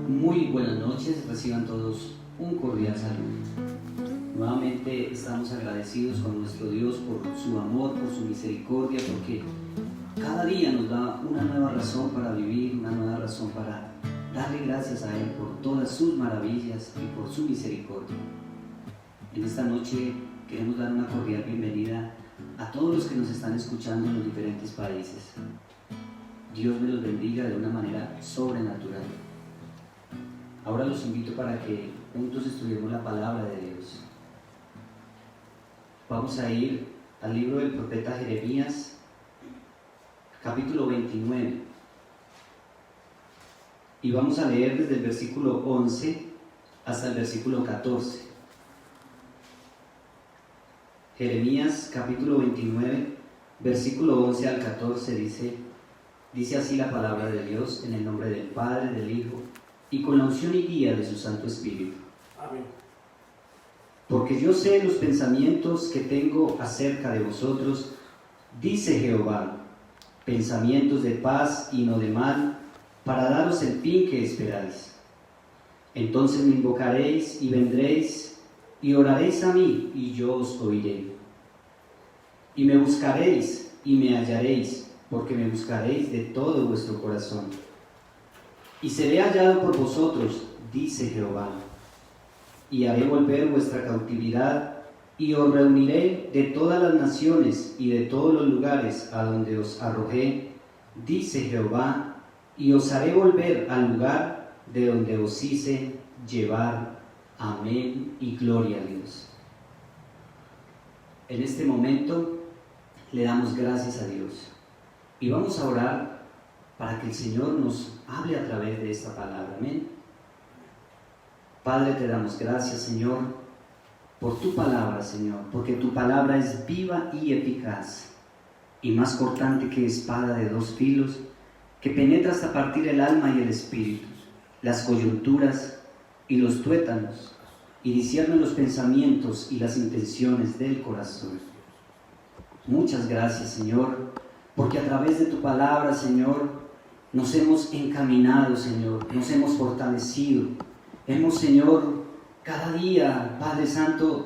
Muy buenas noches, reciban todos un cordial saludo. Nuevamente estamos agradecidos con nuestro Dios por su amor, por su misericordia, porque cada día nos da una nueva razón para vivir, una nueva razón para darle gracias a Él por todas sus maravillas y por su misericordia. En esta noche queremos dar una cordial bienvenida a todos los que nos están escuchando en los diferentes países. Dios me los bendiga de una manera sobrenatural. Ahora los invito para que juntos estudiemos la palabra de Dios. Vamos a ir al libro del profeta Jeremías, capítulo 29. Y vamos a leer desde el versículo 11 hasta el versículo 14. Jeremías capítulo 29, versículo 11 al 14 dice así la palabra de Dios, en el nombre del Padre, del Hijo, y con la unción y guía de su Santo Espíritu. Amén. Porque yo sé los pensamientos que tengo acerca de vosotros, dice Jehová, pensamientos de paz y no de mal, para daros el fin que esperáis. Entonces me invocaréis y vendréis y oraréis a mí, y yo os oiré. Y me buscaréis y me hallaréis, porque me buscaréis de todo vuestro corazón. Y seré hallado por vosotros, dice Jehová, y haré volver vuestra cautividad, y os reuniré de todas las naciones y de todos los lugares a donde os arrojé, dice Jehová, y os haré volver al lugar de donde os hice llevar. Amén y gloria a Dios. En este momento le damos gracias a Dios y vamos a orar para que el Señor nos hable a través de esta palabra. Amén. Padre, te damos gracias, Señor, por tu palabra, Señor, porque tu palabra es viva y eficaz y más cortante que espada de dos filos, que penetra hasta partir el alma y el espíritu, las coyunturas y los tuétanos, y discierne los pensamientos y las intenciones del corazón. Muchas gracias, Señor, porque a través de tu palabra, Señor, nos hemos encaminado, Señor, nos hemos fortalecido. Hemos, Señor, cada día, Padre Santo,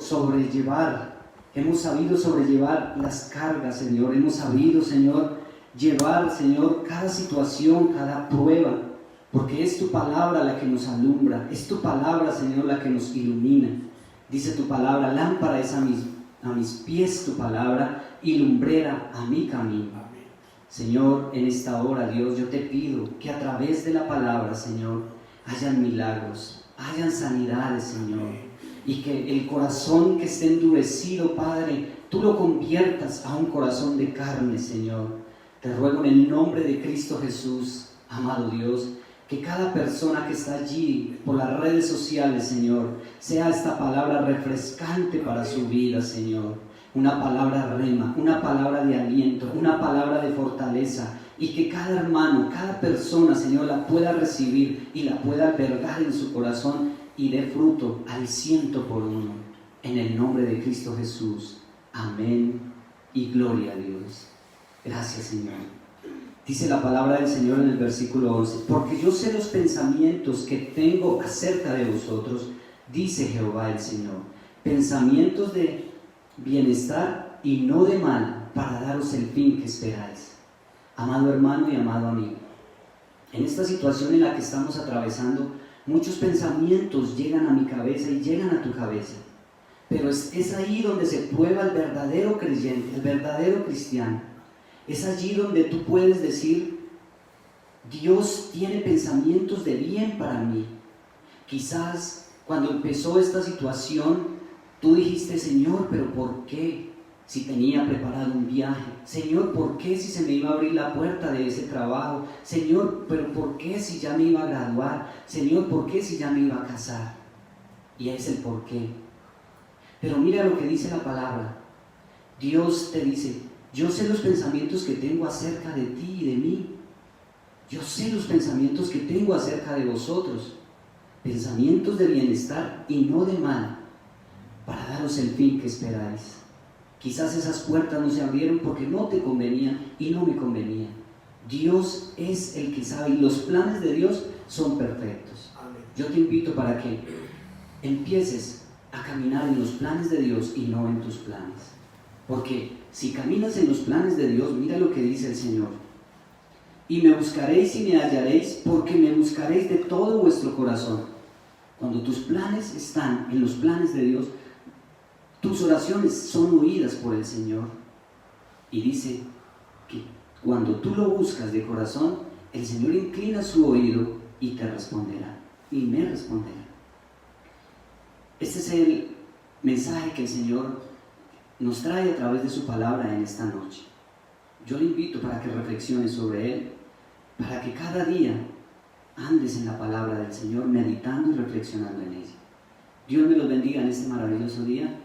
hemos sabido sobrellevar las cargas, Señor. Hemos sabido, Señor, llevar, Señor, cada situación, cada prueba, porque es tu palabra la que nos alumbra, es tu palabra, Señor, la que nos ilumina. Dice tu palabra, lámpara es a mis pies tu palabra y lumbrera a mi camino. Amén. Señor, en esta hora, Dios, yo te pido que a través de la palabra, Señor, hayan milagros, hayan sanidades, Señor, y que el corazón que esté endurecido, Padre, tú lo conviertas a un corazón de carne, Señor. Te ruego en el nombre de Cristo Jesús, amado Dios, que cada persona que está allí por las redes sociales, Señor, sea esta palabra refrescante para su vida, Señor. Una palabra rema, una palabra de aliento, una palabra de fortaleza, y que cada hermano, cada persona, Señor, la pueda recibir y la pueda albergar en su corazón y dé fruto al 100 por uno. En el nombre de Cristo Jesús. Amén y gloria a Dios. Gracias, Señor. Dice la palabra del Señor en el versículo 11, porque yo sé los pensamientos que tengo acerca de vosotros, dice Jehová el Señor, pensamientos de bienestar y no de mal, para daros el fin que esperáis. Amado hermano y amado amigo, en esta situación en la que estamos atravesando, muchos pensamientos llegan a mi cabeza y llegan a tu cabeza, pero es ahí donde se prueba el verdadero creyente, el verdadero cristiano. Es allí donde tú puedes decir, Dios tiene pensamientos de bien para mí. Quizás cuando empezó esta situación, tú dijiste, Señor, pero ¿por qué? Si tenía preparado un viaje. Señor, ¿por qué si se me iba a abrir la puerta de ese trabajo? Señor, pero ¿por qué si ya me iba a graduar? Señor, ¿por qué si ya me iba a casar? Y es el por qué. Pero mira lo que dice la palabra. Dios te dice, yo sé los pensamientos que tengo acerca de ti y de mí. Yo sé los pensamientos que tengo acerca de vosotros. Pensamientos de bienestar y no de mal, para daros el fin que esperáis. Quizás esas puertas no se abrieron porque no te convenían y no me convenían. Dios es el que sabe y los planes de Dios son perfectos. Amén. Yo te invito para que empieces a caminar en los planes de Dios y no en tus planes. Porque si caminas en los planes de Dios, mira lo que dice el Señor. Y me buscaréis y me hallaréis, porque me buscaréis de todo vuestro corazón. Cuando tus planes están en los planes de Dios, tus oraciones son oídas por el Señor. Y dice que cuando tú lo buscas de corazón, el Señor inclina su oído y te responderá. Y me responderá. Este es el mensaje que el Señor nos trae a través de su palabra en esta noche. Yo le invito para que reflexiones sobre él, para que cada día andes en la palabra del Señor, meditando y reflexionando en ella. Dios me los bendiga en este maravilloso día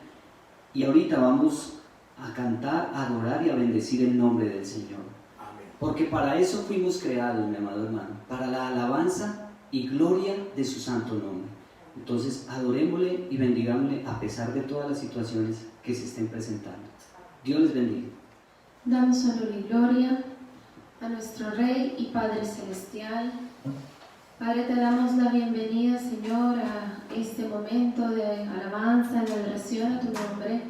Y ahorita vamos a cantar, a adorar y a bendecir el nombre del Señor. Amén. Porque para eso fuimos creados, mi amado hermano, para la alabanza y gloria de su santo nombre. Entonces adorémosle y bendigámosle a pesar de todas las situaciones que se estén presentando. Dios les bendiga. Damos honor y gloria a nuestro Rey y Padre Celestial. Padre, te damos la bienvenida, Señor, a este momento de alabanza y de adoración a tu nombre,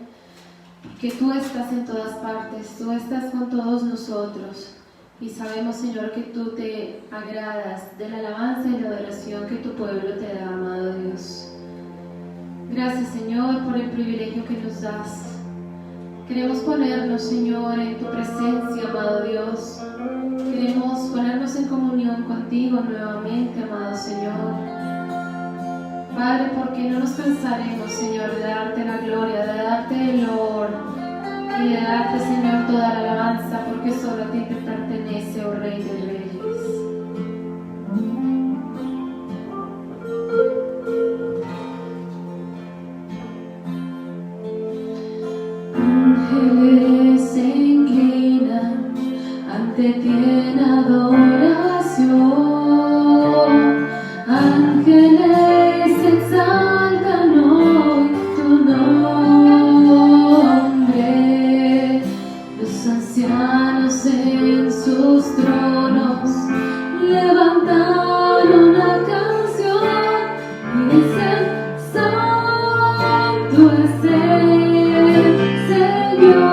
que tú estás en todas partes, tú estás con todos nosotros, y sabemos, Señor, que tú te agradas de la alabanza y la adoración que tu pueblo te da, amado Dios. Gracias, Señor, por el privilegio que nos das. Queremos ponernos, Señor, en tu presencia, amado Dios. Queremos ponernos en comunión contigo nuevamente, amado Señor. Padre, porque no nos cansaremos, Señor, de darte la gloria, de darte el honor y de darte, Señor, toda la alabanza, porque solo a ti te pertenece, oh Rey de Reyes. Ángeles se inclinan ante ti en adoración, ángeles exaltan hoy tu nombre, los ancianos en sus tronos levantan una canción y dicen: Santo es el Señor.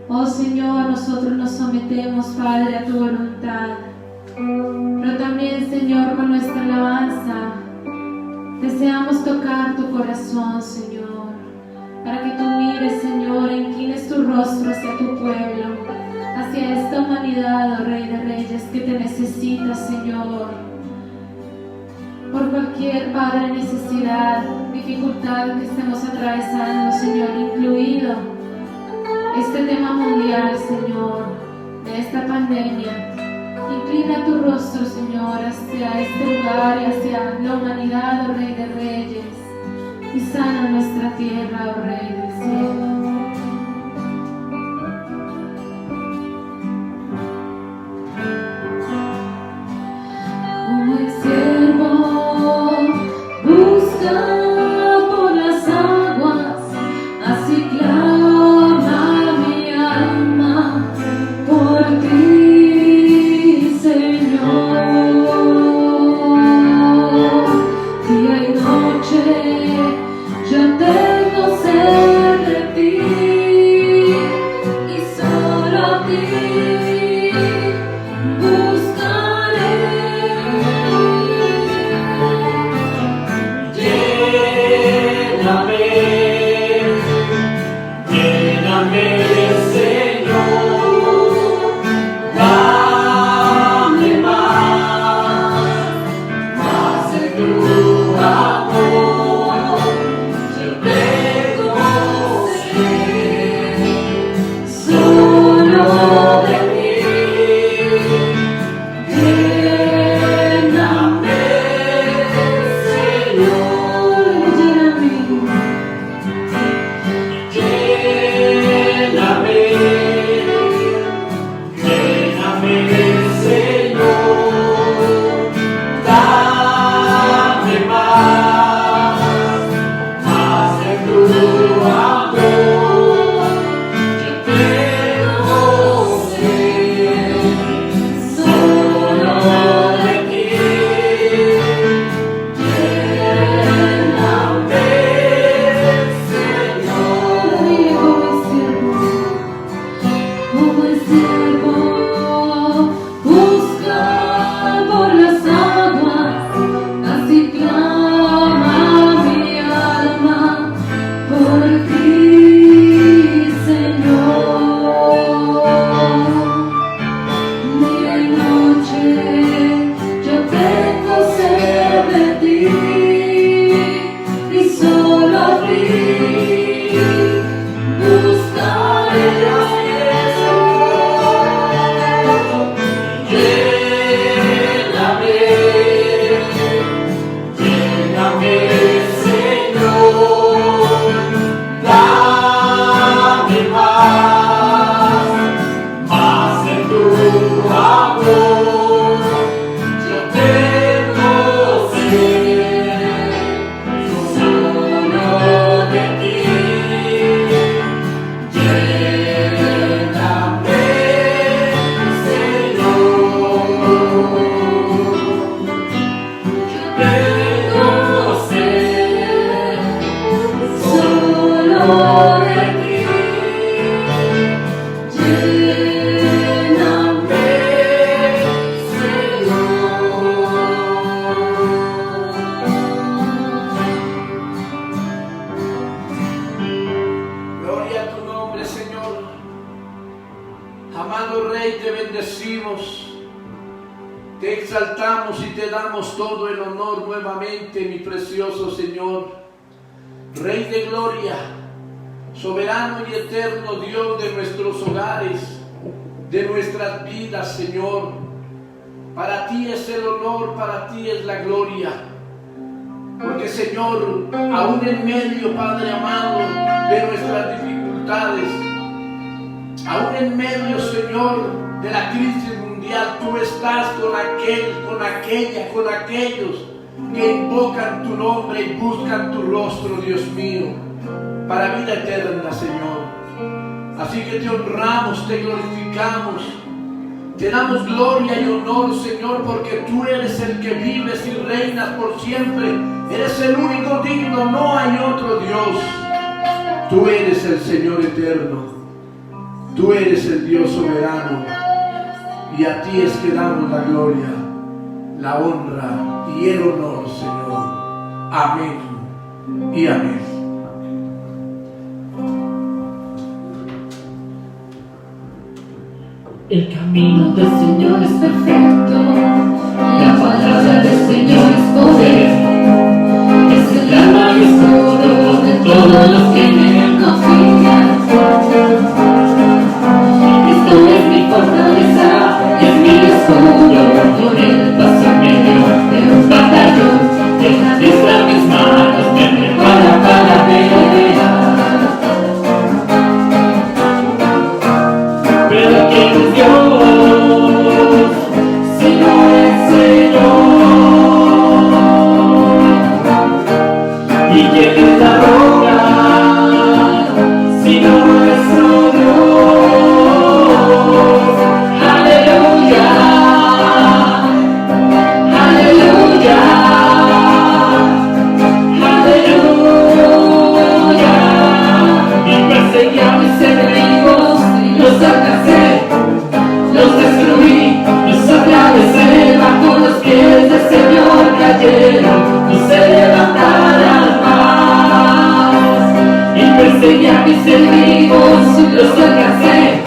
Oh Señor, nosotros nos sometemos, Padre, a tu voluntad, pero también, Señor, con nuestra alabanza deseamos tocar tu corazón, Señor, para que tú mires, Señor, inclines tu rostro hacia tu pueblo, hacia esta humanidad, oh Rey de Reyes, que te necesita, Señor, por cualquier, Padre, necesidad, dificultad que estemos atravesando, Señor, incluido este tema mundial, Señor, de esta pandemia. Inclina tu rostro, Señor, hacia este lugar y hacia la humanidad, oh Rey de Reyes, y sana nuestra tierra, oh Rey del cielo. Como el siervo busca por las aguas, así clama mi alma por ti, Señor. Día y noche yo tengo sed de ti y solo a ti buscaré. Lléname, Señor, dame más de tu amor. Yo tengo sed solo de ti. Lléname, Señor, lléname, Señor, dame más de tu amor. Yo tengo sed solo de ti. Lléname, Como el siervo busca por las aguas, así clama mi alma por ti, Señor. Día y noche yo tengo sed de ti y solo a ti buscaré. Lléname, Señor, dame más de tu amor. Yo tengo sed solo de ti. Lléname, Señor. Tengo sed solo de ti. Lléname, Señor. Gloria a tu nombre, Señor. Amado Rey, te bendecimos. Te exaltamos y te damos todo el honor nuevamente, mi precioso Señor. Rey de gloria, soberano y eterno Dios de nuestros hogares, de nuestras vidas, Señor. Para ti es el honor, para ti es la gloria. Porque, Señor, aún en medio, Padre amado, de nuestras dificultades, aún en medio, Señor, de la crisis mundial, tú estás con aquellos que invocan tu nombre y buscan tu rostro, Dios mío, para vida eterna, Señor. Así que te honramos, te glorificamos, te damos gloria y honor, Señor, porque tú eres el que vives y reinas por siempre. Eres el único digno, no hay otro Dios. Tú eres el Señor eterno, tú eres el Dios soberano, y a ti es que damos la gloria, la honra y el honor, Señor. Amén y amén. El camino del Señor es perfecto, la palabra del Señor es poder, es el alma y escudo de todos los que en él perseguí a mis enemigos y los alcancé,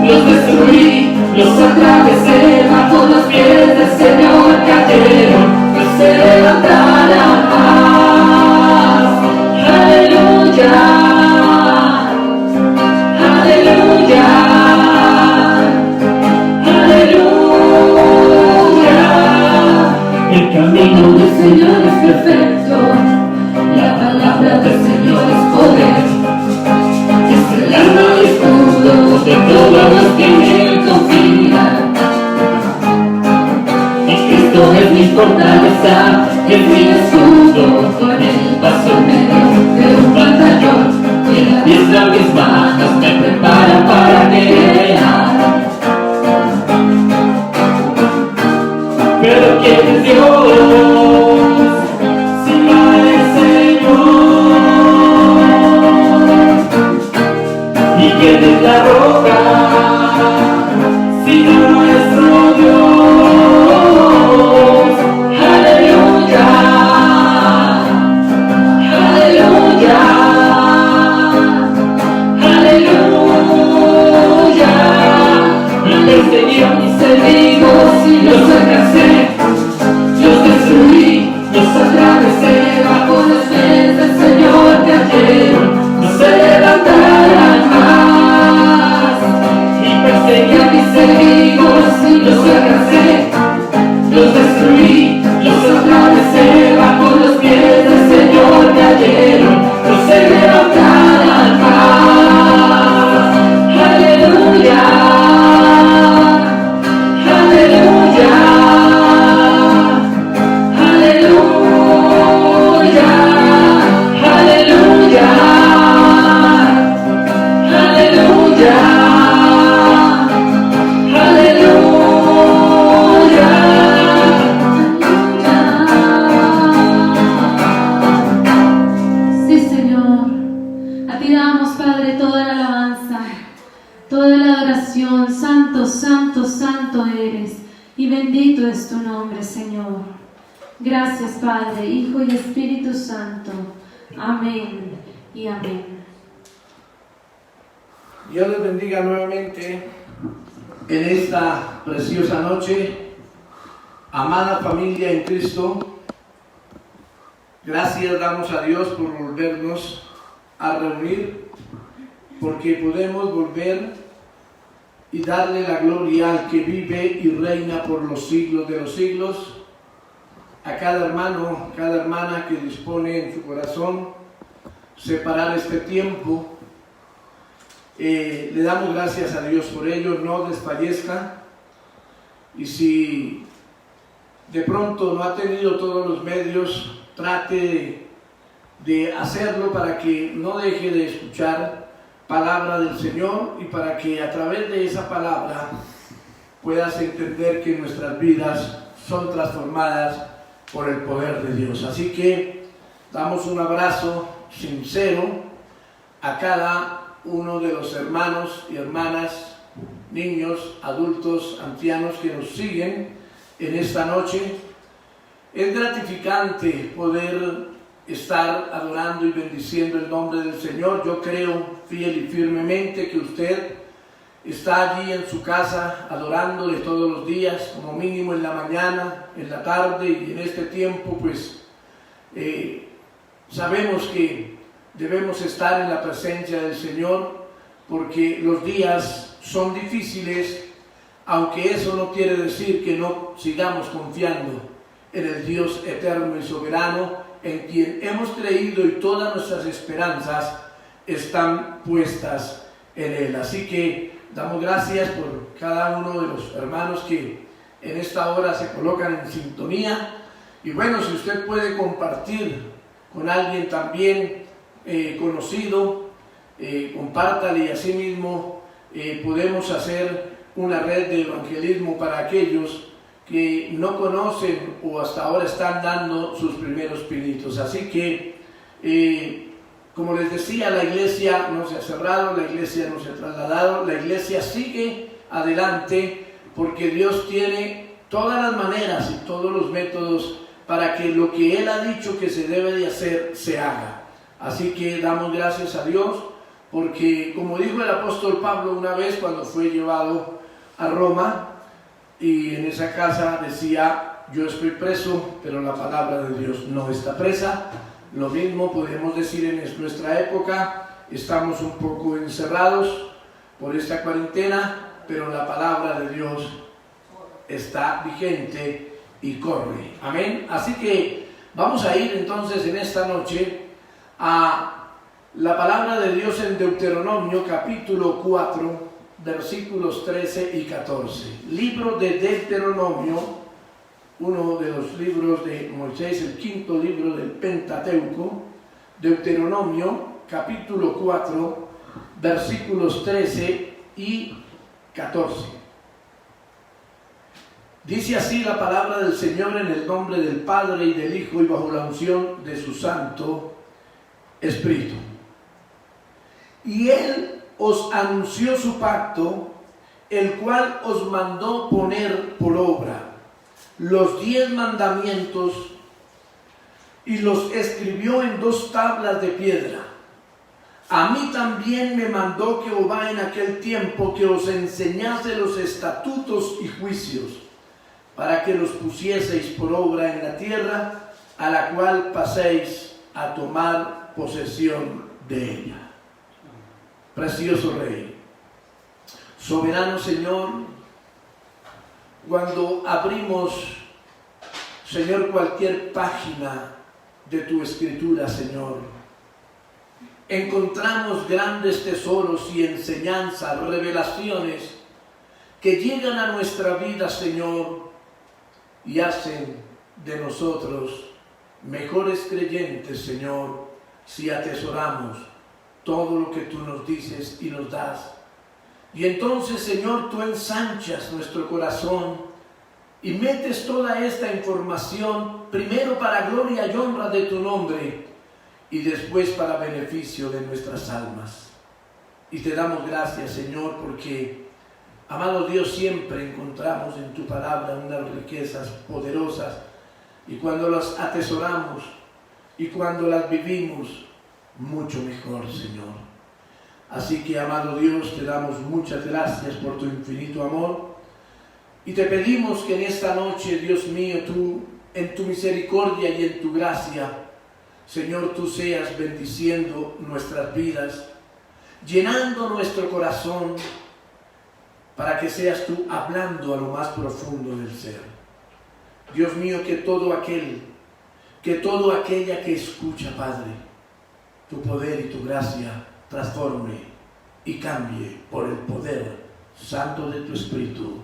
los destruí, los atravesé, bajo los pies del Señor cayeron, no se levantarán más. Aleluya, aleluya, aleluya. El camino del Señor es perfecto, la palabra del Señor es poder, es el arma y escudo de todos los que en Él confían. Y Cristo es mi fortaleza, es mi escudo, con Él paso en medio de un batallón, y la diestra mis manos me prepara para guerrear. Pero ¿quién es Dios? Si no es Señor. ¿Y quién es la roca? Si no nuestro Dios. Aleluya, aleluya, aleluya. Me perseguí a mis enemigos y los alcancé, los destruí, los atravesé, bajo los pies del Señor cayeron, no se levantarán más. Y perseguí a mis enemigos y los alcancé, los destruí, los atravesé, bajo los pies del Señor cayeron, no se levantarán más. Aleluya, aleluya, aleluya, aleluya, aleluya, aleluya. Sí, Señor. A ti damos, Padre, toda la alabanza, toda la adoración. Santo, santo, santo eres, y bendito es tu nombre, Señor. Gracias, Padre, Hijo y Espíritu Santo. Amén y amén. Dios les bendiga nuevamente en esta preciosa noche. Amada familia en Cristo, gracias damos a Dios por volvernos a reunir, porque podemos volver y darle la gloria al que vive y reina por los siglos de los siglos. A cada hermano, cada hermana que dispone en su corazón separar este tiempo, le damos gracias a Dios por ello. No desfallezca, y si de pronto no ha tenido todos los medios, trate de hacerlo para que no deje de escuchar palabra del Señor, y para que a través de esa palabra puedas entender que nuestras vidas son transformadas por el poder de Dios. Así que damos un abrazo sincero a cada uno de los hermanos y hermanas, niños, adultos, ancianos que nos siguen en esta noche. Es gratificante poder estar adorando y bendiciendo el nombre del Señor. Yo creo fiel y firmemente que usted está allí en su casa adorándole todos los días, como mínimo en la mañana, en la tarde, y en este tiempo pues sabemos que debemos estar en la presencia del Señor, porque los días son difíciles, aunque eso no quiere decir que no sigamos confiando en el Dios eterno y soberano, en quien hemos creído y todas nuestras esperanzas están puestas en Él. Así que damos gracias por cada uno de los hermanos que en esta hora se colocan en sintonía. Y bueno, si usted puede compartir con alguien también conocido, compártale, y así mismo podemos hacer una red de evangelismo para aquellos que no conocen o hasta ahora están dando sus primeros pinitos. Así que, como les decía, la iglesia no se ha cerrado, la iglesia no se ha trasladado, la iglesia sigue adelante, porque Dios tiene todas las maneras y todos los métodos para que lo que Él ha dicho que se debe de hacer, se haga. Así que damos gracias a Dios porque, como dijo el apóstol Pablo una vez cuando fue llevado a Roma, y en esa casa decía: yo estoy preso, pero la palabra de Dios no está presa. Lo mismo podemos decir en nuestra época. Estamos un poco encerrados por esta cuarentena, pero la palabra de Dios está vigente y corre. Amén. Así que vamos a ir entonces en esta noche a la palabra de Dios en Deuteronomio capítulo 4, versículos 13 y 14. Libro de Deuteronomio, uno de los libros de Moisés, el quinto libro del Pentateuco. Deuteronomio capítulo 4, versículos 13 y 14. Dice así la palabra del Señor en el nombre del Padre y del Hijo y bajo la unción de su Santo Espíritu. Y Él os anunció su pacto, el cual os mandó poner por obra los 10 mandamientos y los escribió en 2 tablas de piedra. A mí también me mandó Jehová en aquel tiempo que os enseñase los estatutos y juicios, para que los pusieseis por obra en la tierra, a la cual paséis a tomar posesión de ella. Precioso Rey, soberano Señor, cuando abrimos, Señor, cualquier página de tu escritura, Señor, encontramos grandes tesoros y enseñanzas, revelaciones que llegan a nuestra vida, Señor, y hacen de nosotros mejores creyentes, Señor, si atesoramos todo lo que tú nos dices y nos das. Y entonces, Señor, tú ensanchas nuestro corazón y metes toda esta información, primero para gloria y honra de tu nombre, y después para beneficio de nuestras almas. Y te damos gracias, Señor, porque, amado Dios, siempre encontramos en tu palabra unas riquezas poderosas, y cuando las atesoramos y cuando las vivimos, mucho mejor, Señor. Así que, amado Dios, te damos muchas gracias por tu infinito amor, y te pedimos que en esta noche, Dios mío, tú, en tu misericordia y en tu gracia, Señor, tú seas bendiciendo nuestras vidas, llenando nuestro corazón, para que seas tú hablando a lo más profundo del ser. Dios mío, que todo aquella que escucha, Padre, tu poder y tu gracia transforme y cambie por el poder santo de tu Espíritu.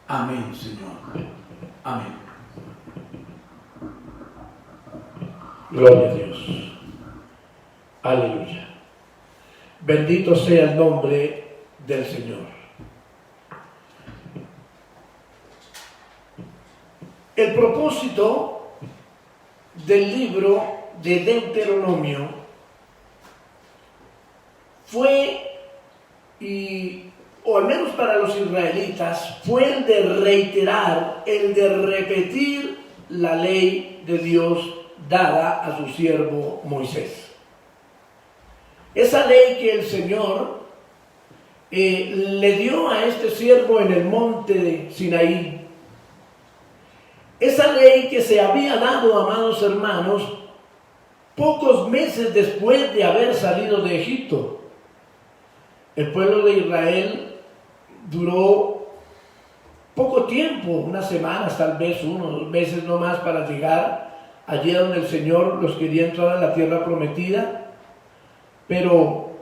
Amén, Señor. Amén. Gloria a Dios. Aleluya. Bendito sea el nombre del Señor. El propósito del libro de Deuteronomio fue, o al menos para los israelitas, fue el de reiterar, el de repetir la ley de Dios dada a su siervo Moisés. Esa ley que el Señor le dio a este siervo en el monte de Sinaí. Esa ley que se había dado, amados hermanos, pocos meses después de haber salido de Egipto. El pueblo de Israel duró poco tiempo, unas semanas, tal vez 1 o 2 meses no más, para llegar allí donde el Señor los quería entrar a la tierra prometida, pero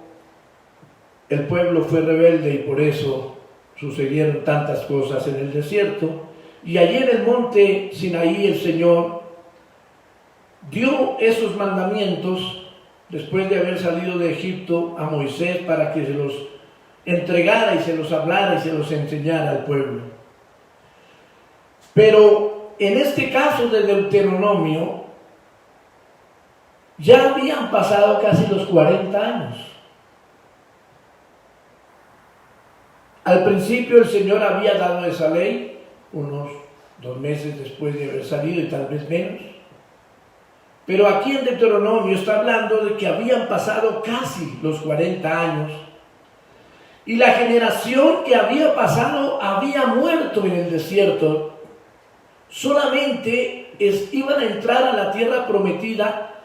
el pueblo fue rebelde y por eso sucedieron tantas cosas en el desierto. Y allí en el monte Sinaí el Señor dio esos mandamientos después de haber salido de Egipto a Moisés para que se los entregara y se los hablara y se los enseñara al pueblo. Pero en este caso de Deuteronomio ya habían pasado casi los 40 años. Al principio el Señor había dado esa ley, unos 2 meses después de haber salido y tal vez menos. Pero aquí en Deuteronomio está hablando de que habían pasado casi los 40 años y la generación que había pasado había muerto en el desierto. Solamente iban a entrar a la tierra prometida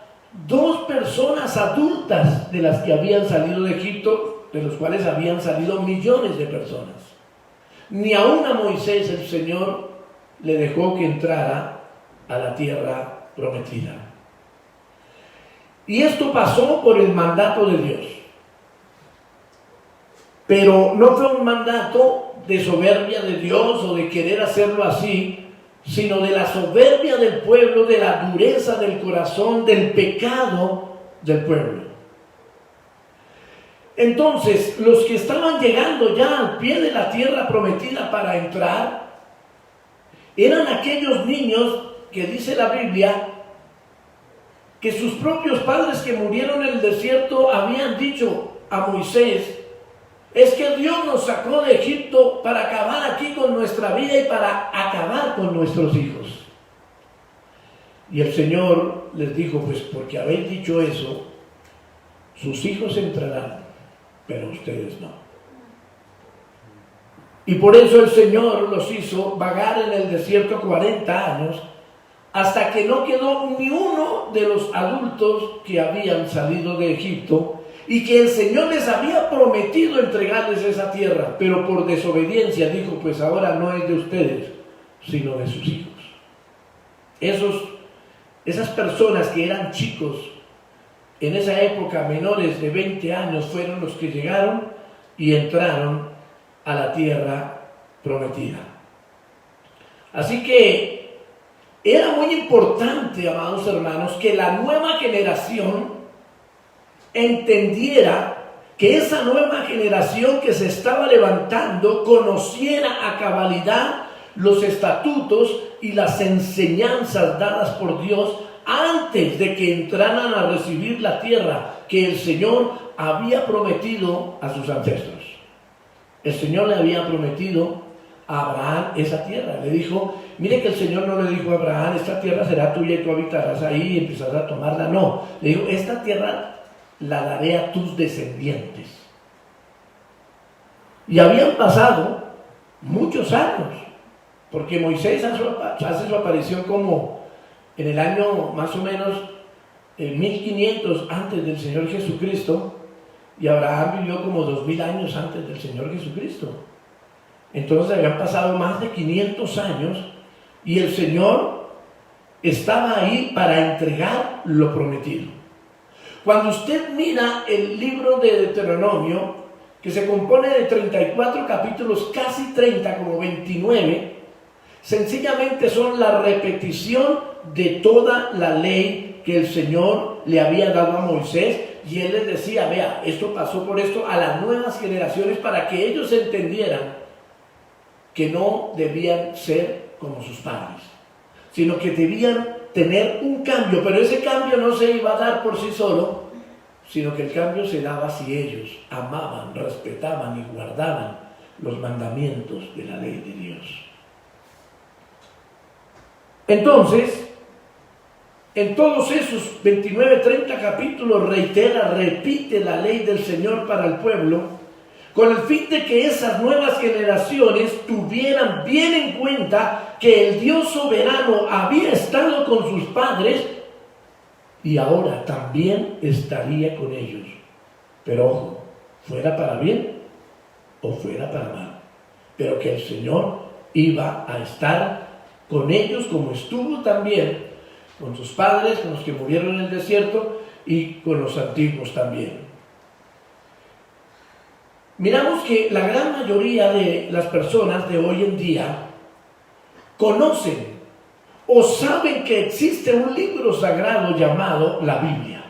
2 personas adultas de las que habían salido de Egipto, de los cuales habían salido millones de personas. Ni aún a Moisés el Señor le dejó que entrara a la tierra prometida. Y esto pasó por el mandato de Dios. Pero no fue un mandato de soberbia de Dios o de querer hacerlo así, sino de la soberbia del pueblo, de la dureza del corazón, del pecado del pueblo. Entonces, los que estaban llegando ya al pie de la tierra prometida para entrar, eran aquellos niños que dice la Biblia, que sus propios padres que murieron en el desierto habían dicho a Moisés: es que Dios nos sacó de Egipto para acabar aquí con nuestra vida y para acabar con nuestros hijos. Y el Señor les dijo: pues porque habéis dicho eso, sus hijos entrarán, pero ustedes no. Y por eso el Señor los hizo vagar en el desierto 40 años, hasta que no quedó ni uno de los adultos que habían salido de Egipto, y que el Señor les había prometido entregarles esa tierra, pero por desobediencia dijo: pues ahora no es de ustedes, sino de sus hijos. Esas personas que eran chicos, en esa época menores de 20 años, fueron los que llegaron y entraron a la tierra prometida. Así que era muy importante, amados hermanos, que la nueva generación entendiera, que esa nueva generación que se estaba levantando conociera a cabalidad los estatutos y las enseñanzas dadas por Dios antes de que entraran a recibir la tierra que el Señor había prometido a sus ancestros. El Señor le había prometido a Abraham esa tierra. Le dijo: mire que el Señor no le dijo a Abraham: esta tierra será tuya y tú habitarás ahí y empezarás a tomarla. No, le dijo: esta tierra la daré a tus descendientes. Y habían pasado muchos años, porque Moisés hace su aparición como en el año más o menos 1500 antes del Señor Jesucristo, y Abraham vivió como 2000 años antes del Señor Jesucristo. Entonces habían pasado más de 500 años y el Señor estaba ahí para entregar lo prometido. Cuando usted mira el libro de Deuteronomio, que se compone de 34 capítulos, casi 30, como 29, sencillamente son la repetición de toda la ley que el Señor le había dado a Moisés, y él les decía: vea, esto pasó por esto a las nuevas generaciones, para que ellos entendieran que no debían ser como sus padres, sino que debían tener un cambio. Pero ese cambio no se iba a dar por sí solo, sino que el cambio se daba si ellos amaban, respetaban y guardaban los mandamientos de la ley de Dios. Entonces, en todos esos 29, 30 capítulos repite la ley del Señor para el pueblo, con el fin de que esas nuevas generaciones tuvieran bien en cuenta que el Dios soberano había estado con sus padres y ahora también estaría con ellos. Pero ojo, fuera para bien o fuera para mal, pero que el Señor iba a estar con ellos, como estuvo también con sus padres, con los que murieron en el desierto, y con los antiguos también. Miramos que la gran mayoría de las personas de hoy en día conocen o saben que existe un libro sagrado llamado la Biblia.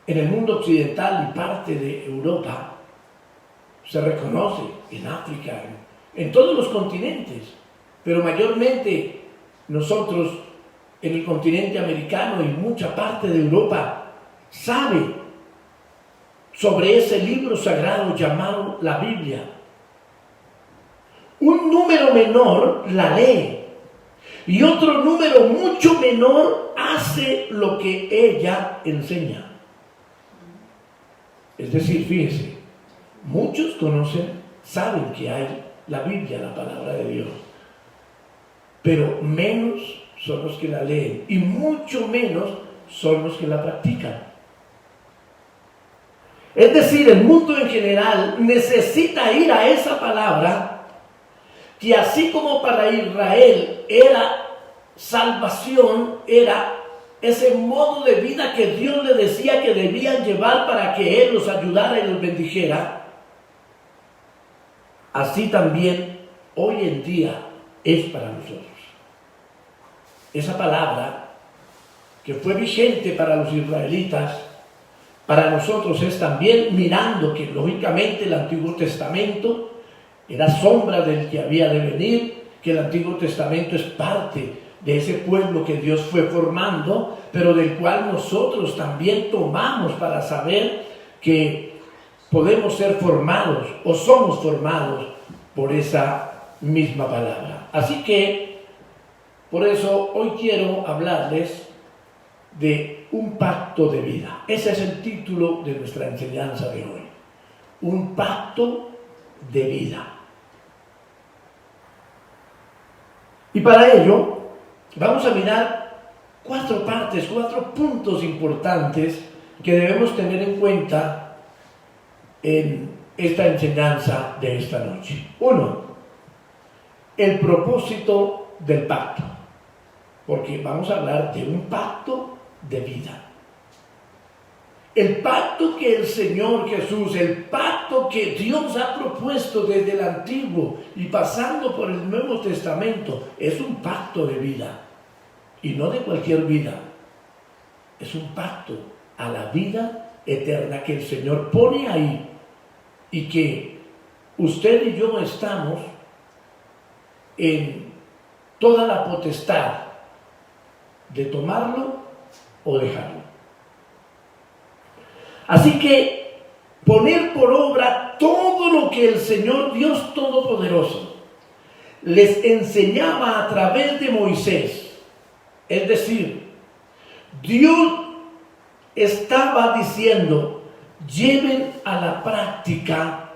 En el mundo occidental y parte de Europa se reconoce, en África, en todos los continentes, pero mayormente nosotros en el continente americano y mucha parte de Europa sabe sobre ese libro sagrado llamado la Biblia. Un número menor la lee, y otro número mucho menor hace lo que ella enseña. Es decir, fíjense, muchos conocen, saben que hay la Biblia, la palabra de Dios, pero menos son los que la leen y mucho menos son los que la practican. Es decir, el mundo en general necesita ir a esa palabra que así como para Israel era salvación, era ese modo de vida que Dios le decía que debían llevar para que Él los ayudara y los bendijera, así también hoy en día es para nosotros. Esa palabra que fue vigente para los israelitas, para nosotros es también, mirando que lógicamente el Antiguo Testamento era sombra del que había de venir, que el Antiguo Testamento es parte de ese pueblo que Dios fue formando, pero del cual nosotros también tomamos para saber que podemos ser formados o somos formados por esa misma palabra. Así que, por eso hoy quiero hablarles de un pacto de vida. Ese es el título de nuestra enseñanza de hoy. Un pacto de vida. Y para ello vamos a mirar 4 partes, 4 puntos importantes que debemos tener en cuenta en esta enseñanza de esta noche. 1. El propósito del pacto, porque vamos a hablar de un pacto de vida. El pacto que el Señor Jesús, el pacto que Dios ha propuesto desde el Antiguo y pasando por el Nuevo Testamento, es un pacto de vida. Y no de cualquier vida. Es un pacto a la vida eterna que el Señor pone ahí y que usted y yo estamos en toda la potestad de tomarlo o dejarlo. Así que poner por obra todo lo que el Señor Dios Todopoderoso les enseñaba a través de Moisés. Es decir, Dios estaba diciendo, lleven a la práctica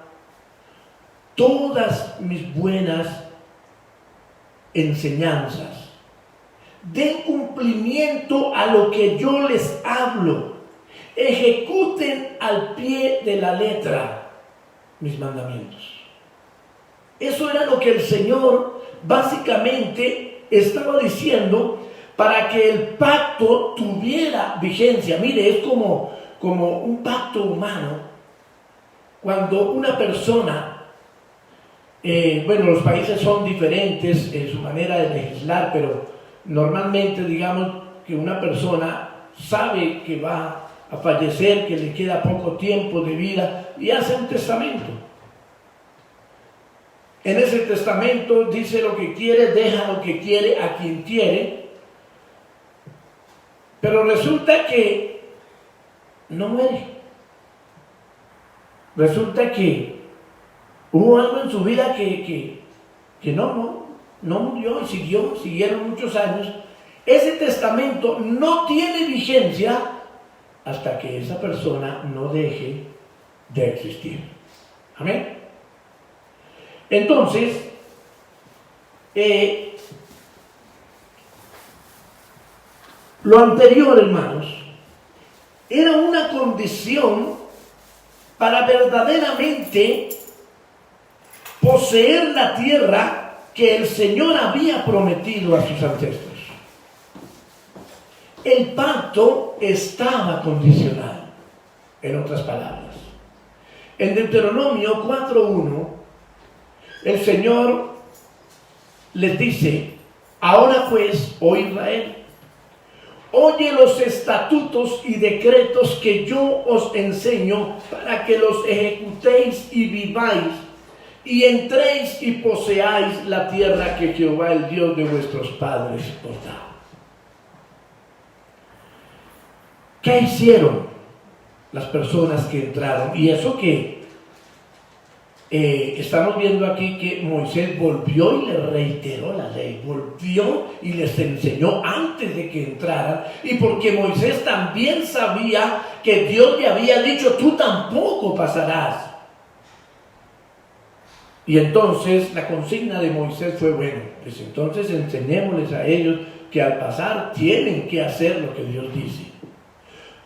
todas mis buenas enseñanzas. Den cumplimiento a lo que yo les hablo. Ejecuten al pie de la letra mis mandamientos. Eso era lo que el Señor básicamente estaba diciendo para que el pacto tuviera vigencia. Mire, es como un pacto humano. Cuando una persona, los países son diferentes en su manera de legislar, pero normalmente digamos que una persona sabe que va a fallecer, que le queda poco tiempo de vida y hace un testamento. En ese testamento dice lo que quiere, deja lo que quiere a quien quiere, pero resulta que no muere. Resulta que hubo algo en su vida que no murió y siguieron muchos años. Ese testamento no tiene vigencia hasta que esa persona no deje de existir. Amén. Entonces, lo anterior, hermanos, era una condición para verdaderamente poseer la tierra que el Señor había prometido a sus ancestros. El pacto estaba condicionado, en otras palabras. En Deuteronomio 4:1, el Señor les dice, ahora pues, oh Israel, oye los estatutos y decretos que yo os enseño para que los ejecutéis y viváis y entréis y poseáis la tierra que Jehová, el Dios de vuestros padres, os da. ¿Qué hicieron las personas que entraron? Y eso que estamos viendo aquí que Moisés volvió y le reiteró la ley, volvió y les enseñó antes de que entraran, y porque Moisés también sabía que Dios le había dicho, tú tampoco pasarás. Y entonces la consigna de Moisés fue, bueno, pues entonces enseñémosles a ellos que al pasar tienen que hacer lo que Dios dice.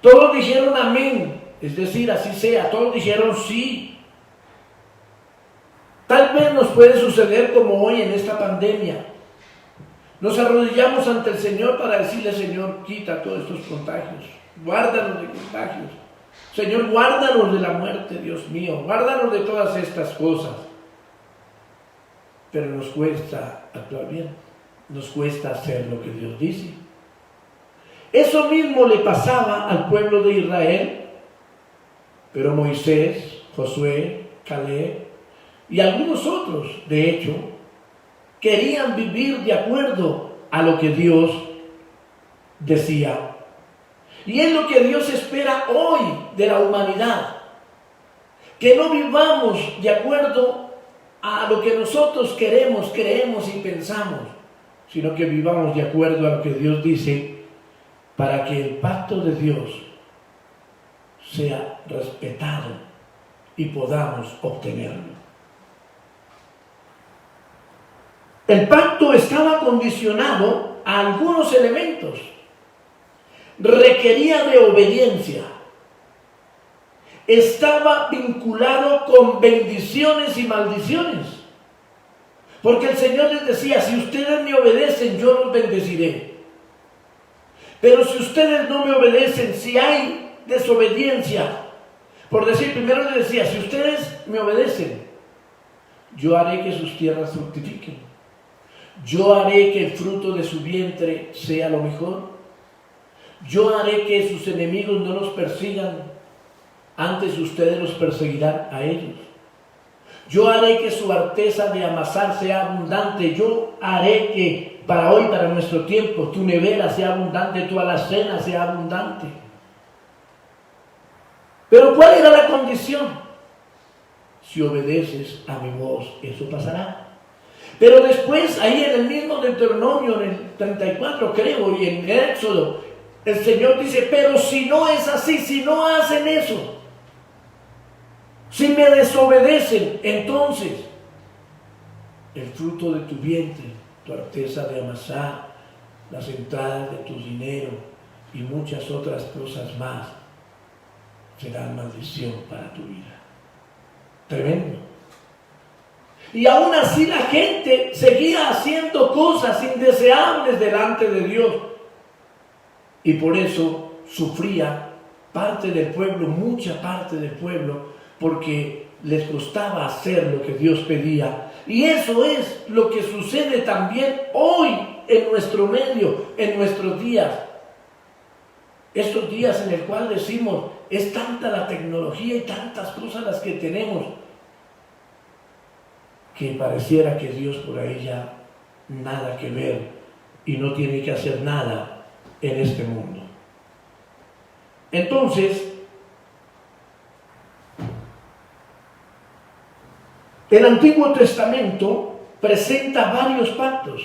Todos dijeron amén, es decir, así sea, todos dijeron sí. Tal vez nos puede suceder como hoy en esta pandemia. Nos arrodillamos ante el Señor para decirle, Señor, quita todos estos contagios, guárdanos de contagios. Señor, guárdanos de la muerte, Dios mío, guárdanos de todas estas cosas. Pero nos cuesta actuar bien, nos cuesta hacer lo que Dios dice. Eso mismo le pasaba al pueblo de Israel, pero Moisés, Josué, Caleb y algunos otros, de hecho, querían vivir de acuerdo a lo que Dios decía. Y es lo que Dios espera hoy de la humanidad, que no vivamos de acuerdo a lo que nosotros queremos, creemos y pensamos, sino que vivamos de acuerdo a lo que Dios dice, para que el pacto de Dios sea respetado y podamos obtenerlo. El pacto estaba condicionado a algunos elementos. Requería de obediencia. Estaba vinculado con bendiciones y maldiciones. Porque el Señor les decía, si ustedes me obedecen, yo los bendeciré. Pero si ustedes no me obedecen, si hay desobediencia, por decir, primero les decía, si ustedes me obedecen, yo haré que sus tierras fructifiquen. Yo haré que el fruto de su vientre sea lo mejor. Yo haré que sus enemigos no los persigan, antes ustedes los perseguirán a ellos. Yo haré que su arteza de amasar sea abundante. Yo haré que para hoy, para nuestro tiempo, tu nevera sea abundante, tu alacena sea abundante. Pero ¿cuál era la condición? Si obedeces a mi voz, eso pasará. Pero después, ahí en el mismo Deuteronomio, en el 34 creo, y en Éxodo, el Señor dice, pero si no es así, si no hacen eso, si me desobedecen, entonces el fruto de tu vientre, tu arteza de amasar, las entradas de tu dinero y muchas otras cosas más serán maldición para tu vida. Tremendo. Y aún así la gente seguía haciendo cosas indeseables delante de Dios. Y por eso sufría parte del pueblo, mucha parte del pueblo, porque les costaba hacer lo que Dios pedía. Y eso es lo que sucede también hoy en nuestro medio, en nuestros días. Estos días en el cual decimos, es tanta la tecnología y tantas cosas las que tenemos, que pareciera que Dios por ahí ya nada que ver y no tiene que hacer nada en este mundo. Entonces, el Antiguo Testamento presenta varios pactos.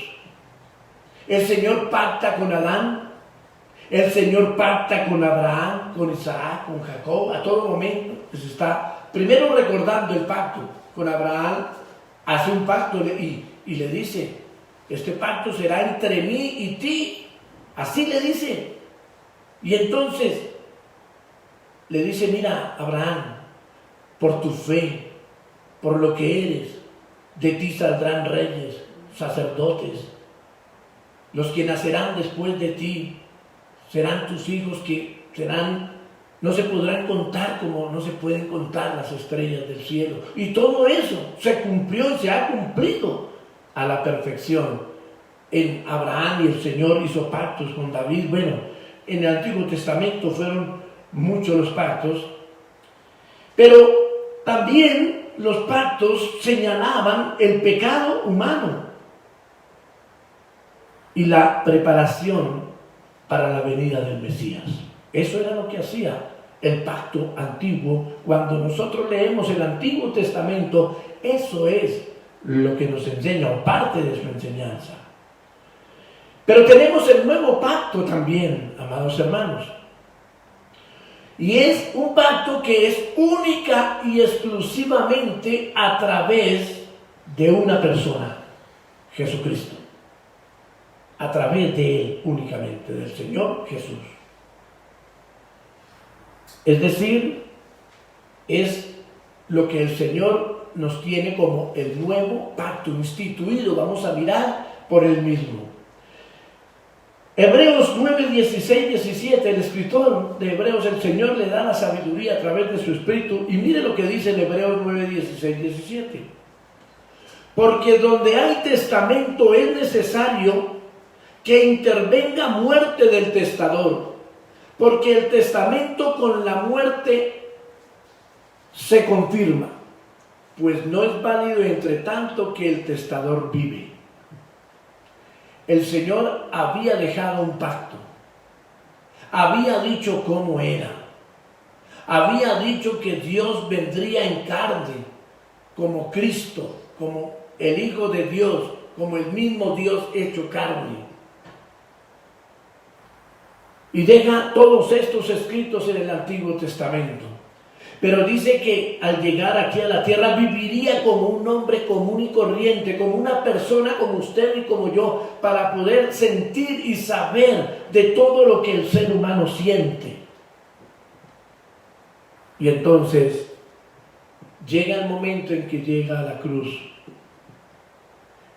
El Señor pacta con Adán, el Señor pacta con Abraham, con Isaac, con Jacob, a todo momento. Pues está primero recordando el pacto con Abraham. Hace un pacto y le dice, este pacto será entre mí y ti. Así le dice. Y entonces le dice, mira, Abraham, por tu fe, por lo que eres, de ti saldrán reyes, sacerdotes. Los que nacerán después de ti serán tus hijos, que serán, no se podrán contar como no se pueden contar las estrellas del cielo. Y todo eso se cumplió y se ha cumplido a la perfección. En Abraham, y el Señor hizo pactos con David. Bueno, en el Antiguo Testamento fueron muchos los pactos, pero también los pactos señalaban el pecado humano y la preparación para la venida del Mesías. Eso era lo que hacía el pacto antiguo. Cuando nosotros leemos el Antiguo Testamento, eso es lo que nos enseña, o parte de su enseñanza. Pero tenemos el nuevo pacto también, amados hermanos. Y es un pacto que es única y exclusivamente a través de una persona, Jesucristo. A través de Él únicamente, del Señor Jesús. Es decir, es lo que el Señor nos tiene como el nuevo pacto instituido. Vamos a mirar por Él mismo. Hebreos 9, 16, 17, el escritor de Hebreos, el Señor le da la sabiduría a través de su Espíritu. Y mire lo que dice en Hebreos 9, 16, 17. Porque donde hay testamento es necesario que intervenga muerte del testador, porque el testamento con la muerte se confirma, pues no es válido entre tanto que el testador vive. El Señor había dejado un pacto, había dicho cómo era, había dicho que Dios vendría en carne como Cristo, como el Hijo de Dios, como el mismo Dios hecho carne. Y deja todos estos escritos en el Antiguo Testamento. Pero dice que al llegar aquí a la tierra viviría como un hombre común y corriente, como una persona como usted y como yo, para poder sentir y saber de todo lo que el ser humano siente. Y entonces llega el momento en que llega a la cruz.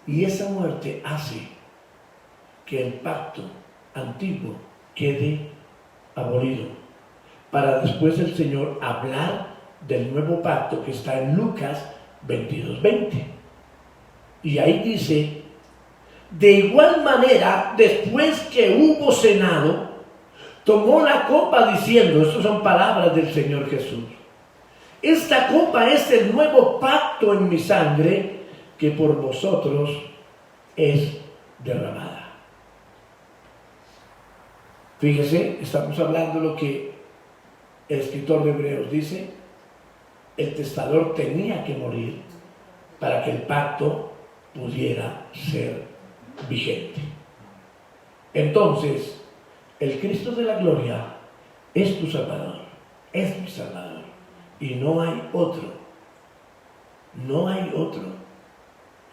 Y esa muerte hace que el pacto antiguo quede abolido, para después el Señor hablar del nuevo pacto que está en Lucas 22:20. Y ahí dice: de igual manera, después que hubo cenado, tomó la copa diciendo, estas son palabras del Señor Jesús: esta copa es el nuevo pacto en mi sangre, que por vosotros es derramada. Fíjese, estamos hablando de lo que el escritor de Hebreos dice: el testador tenía que morir para que el pacto pudiera ser vigente. Entonces, el Cristo de la gloria es tu Salvador, es mi Salvador, y no hay otro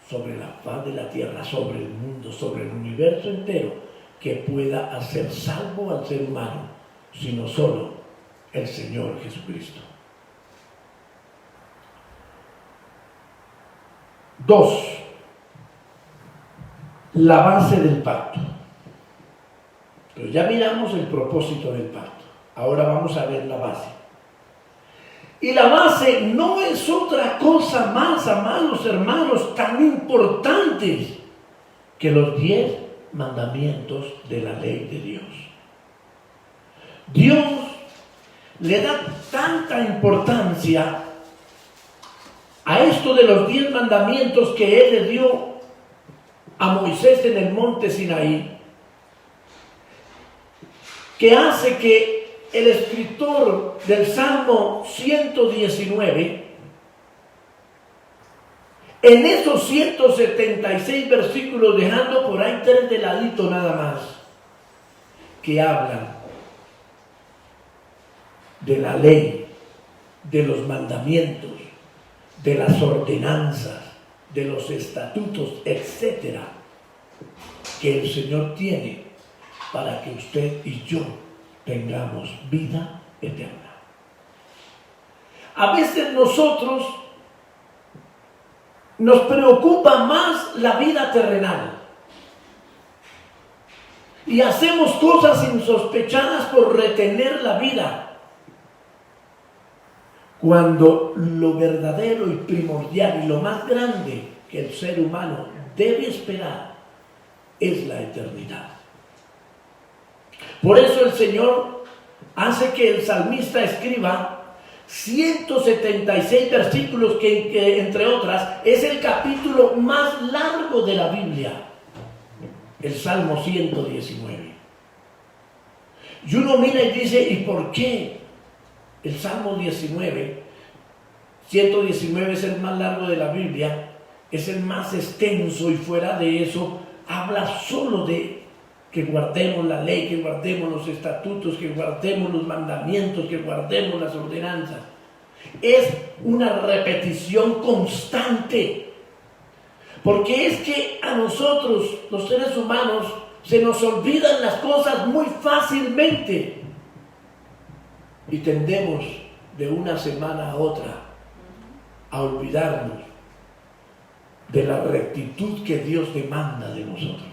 sobre la faz de la tierra, sobre el mundo, sobre el universo entero, que pueda hacer salvo al ser humano, sino solo el Señor Jesucristo. 2. La base del pacto. Pero ya miramos el propósito del pacto. Ahora vamos a ver la base. Y la base no es otra cosa más, amados hermanos, tan importantes que los 10 mandamientos de la ley de Dios. Dios le da tanta importancia a esto de los 10 mandamientos que Él le dio a Moisés en el monte Sinaí, que hace que el escritor del Salmo 119, en esos 176 versículos, dejando por ahí 3 de ladito nada más, que hablan de la ley, de los mandamientos, de las ordenanzas, de los estatutos, etcétera, que el Señor tiene para que usted y yo tengamos vida eterna. A veces nosotros nos preocupa más la vida terrenal y hacemos cosas insospechadas por retener la vida, cuando lo verdadero y primordial y lo más grande que el ser humano debe esperar es la eternidad. Por eso el Señor hace que el salmista escriba 176 versículos que entre otras es el capítulo más largo de la Biblia, el Salmo 119. Y uno mira y dice: ¿y por qué el Salmo 19, 119 es el más largo de la Biblia, es el más extenso y fuera de eso habla solo de que guardemos la ley, que guardemos los estatutos, que guardemos los mandamientos, que guardemos las ordenanzas. Es una repetición constante, porque es que a nosotros, los seres humanos, se nos olvidan las cosas muy fácilmente y tendemos de una semana a otra a olvidarnos de la rectitud que Dios demanda de nosotros.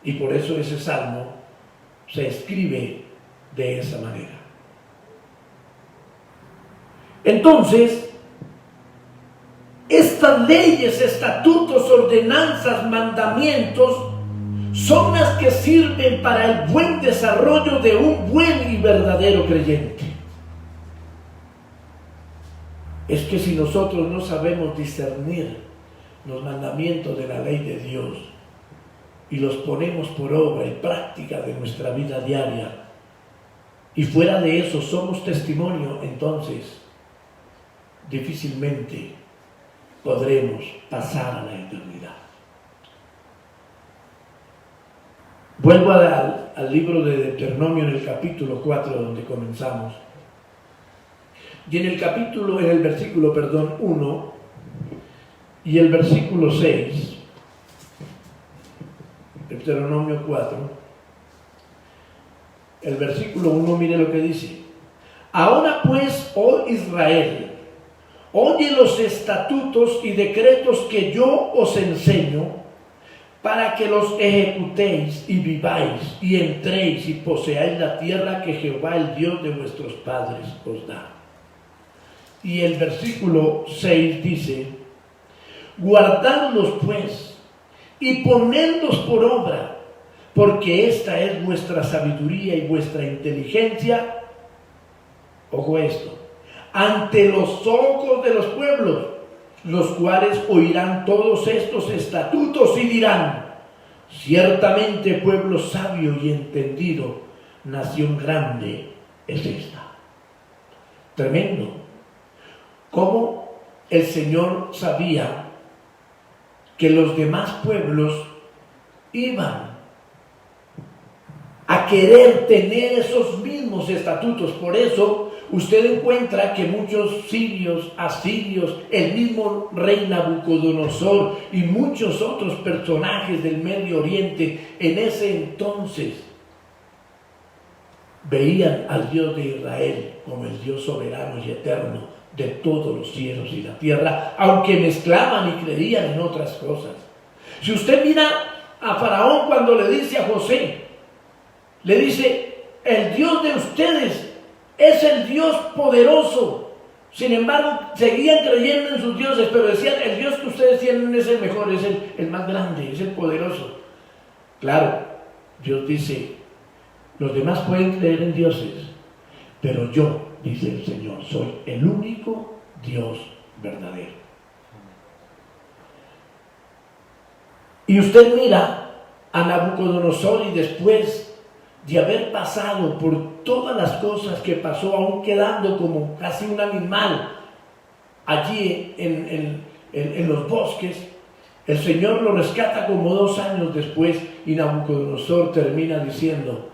Y por eso ese salmo se escribe de esa manera. Entonces, estas leyes, estatutos, ordenanzas, mandamientos son las que sirven para el buen desarrollo de un buen y verdadero creyente. Es que si nosotros no sabemos discernir los mandamientos de la ley de Dios y los ponemos por obra y práctica de nuestra vida diaria, y fuera de eso somos testimonio, entonces difícilmente podremos pasar a la eternidad. Vuelvo al libro de Deuteronomio en el capítulo 4 donde comenzamos. Y en el versículo 1 y el versículo 6, Deuteronomio 4, el versículo 1, mire lo que dice: ahora pues, oh Israel, oye los estatutos y decretos que yo os enseño, para que los ejecutéis y viváis y entréis y poseáis la tierra que Jehová, el Dios de vuestros padres, os da. Y el versículo 6 dice: guardadlos pues y ponedlos por obra, porque esta es vuestra sabiduría y vuestra inteligencia, ojo esto, ante los ojos de los pueblos, los cuales oirán todos estos estatutos y dirán: ciertamente pueblo sabio y entendido, nación grande es esta. Tremendo. Cómo el Señor sabía que los demás pueblos iban a querer tener esos mismos estatutos. Por eso usted encuentra que muchos sirios, asirios, el mismo rey Nabucodonosor y muchos otros personajes del Medio Oriente en ese entonces veían al Dios de Israel como el Dios soberano y eterno de todos los cielos y la tierra, aunque mezclaban y creían en otras cosas. Si usted mira a Faraón cuando le dice a José, le dice: el Dios de ustedes es el Dios poderoso. Sin embargo, seguían creyendo en sus dioses, pero decían: el Dios que ustedes tienen es el mejor, es el más grande, es el poderoso. Claro, Dios dice: los demás pueden creer en dioses, pero yo, dice el Señor, soy el único Dios verdadero. Y usted mira a Nabucodonosor, y después de haber pasado por todas las cosas que pasó, aún quedando como casi un animal allí en los bosques, el Señor lo rescata como 2 años después, y Nabucodonosor termina diciendo: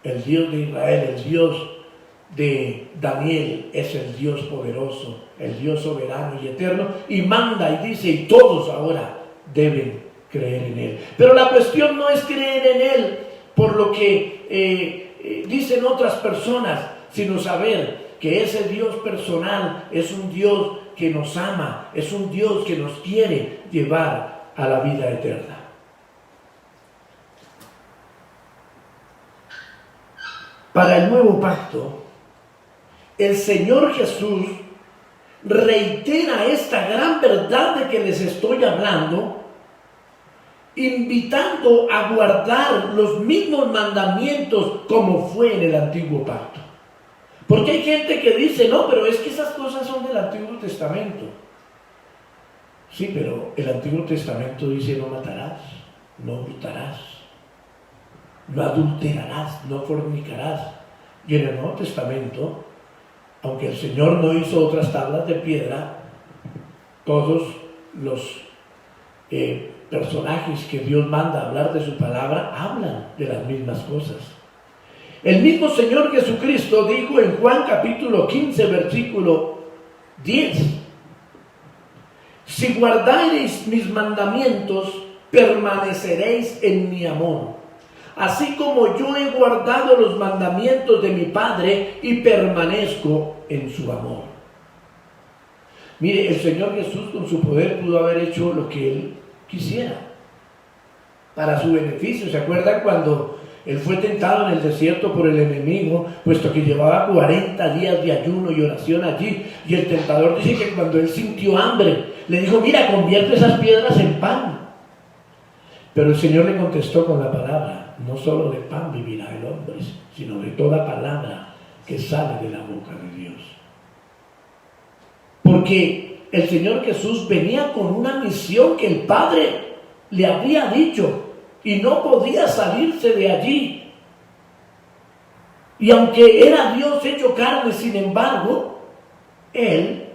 el Dios de Israel, el Dios de Daniel es el Dios poderoso, el Dios soberano y eterno, y manda y dice: y todos ahora deben creer en Él. Pero la cuestión no es creer en Él por lo que dicen otras personas, sino saber que ese Dios personal es un Dios que nos ama, es un Dios que nos quiere llevar a la vida eterna. Para el nuevo pacto, el Señor Jesús reitera esta gran verdad de que les estoy hablando, invitando a guardar los mismos mandamientos como fue en el Antiguo Pacto. Porque hay gente que dice: no, pero es que esas cosas son del Antiguo Testamento. Sí, pero el Antiguo Testamento dice: no matarás, no hurtarás, no adulterarás, no fornicarás. Y en el Nuevo Testamento aunque el Señor no hizo otras tablas de piedra, todos los personajes que Dios manda a hablar de su palabra hablan de las mismas cosas. El mismo Señor Jesucristo dijo en Juan capítulo 15, versículo 10: si guardareis mis mandamientos, permaneceréis en mi amor, así como yo he guardado los mandamientos de mi Padre y permanezco en su amor. Mire, el Señor Jesús con su poder pudo haber hecho lo que Él quisiera para su beneficio. ¿Se acuerdan cuando Él fue tentado en el desierto por el enemigo, puesto que llevaba 40 días de ayuno y oración allí? Y el tentador dice que cuando Él sintió hambre, le dijo: mira, convierte esas piedras en pan. Pero el Señor le contestó con la palabra: no solo de pan vivirá el hombre, sino de toda palabra que sale de la boca de Dios. Porque el Señor Jesús venía con una misión que el Padre le había dicho y no podía salirse de allí. Y aunque era Dios hecho carne, sin embargo, Él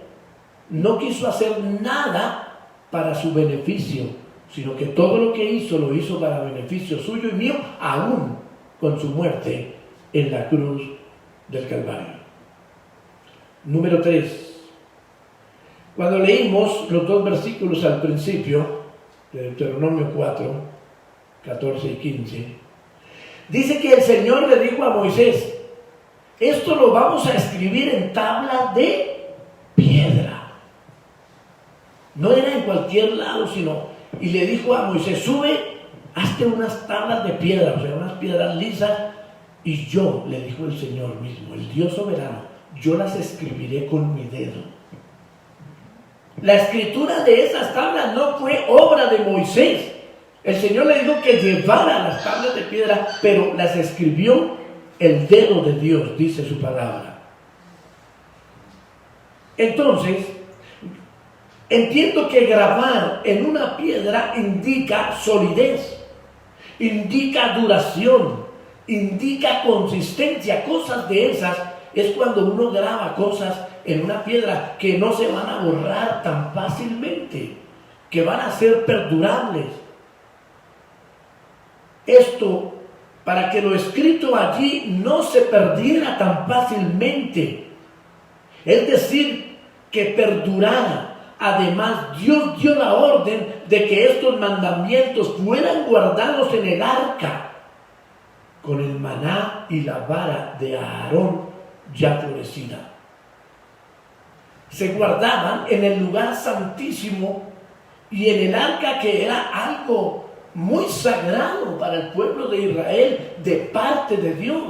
no quiso hacer nada para su beneficio, sino que todo lo que hizo, lo hizo para beneficio suyo y mío, aún con su muerte en la cruz del Calvario. Número 3. Cuando leímos los 2 versículos al principio, de Deuteronomio 4, 14 y 15, dice que el Señor le dijo a Moisés: esto lo vamos a escribir en tabla de piedra. No era en cualquier lado, sino, y le dijo a Moisés: sube, hazte unas tablas de piedra, o sea, unas piedras lisas, y yo, le dijo el Señor mismo, el Dios soberano, yo las escribiré con mi dedo. La escritura de esas tablas no fue obra de Moisés. El Señor le dijo que llevara las tablas de piedra, pero las escribió el dedo de Dios, dice su palabra. Entonces, entiendo que grabar en una piedra indica solidez, indica duración, indica consistencia. Cosas de esas es cuando uno graba cosas en una piedra que no se van a borrar tan fácilmente, que van a ser perdurables. Esto para que lo escrito allí no se perdiera tan fácilmente, es decir, que perdurara. Además, Dios dio la orden de que estos mandamientos fueran guardados en el arca, con el maná y la vara de Aarón ya florecida. Se guardaban en el lugar santísimo y en el arca, que era algo muy sagrado para el pueblo de Israel de parte de Dios.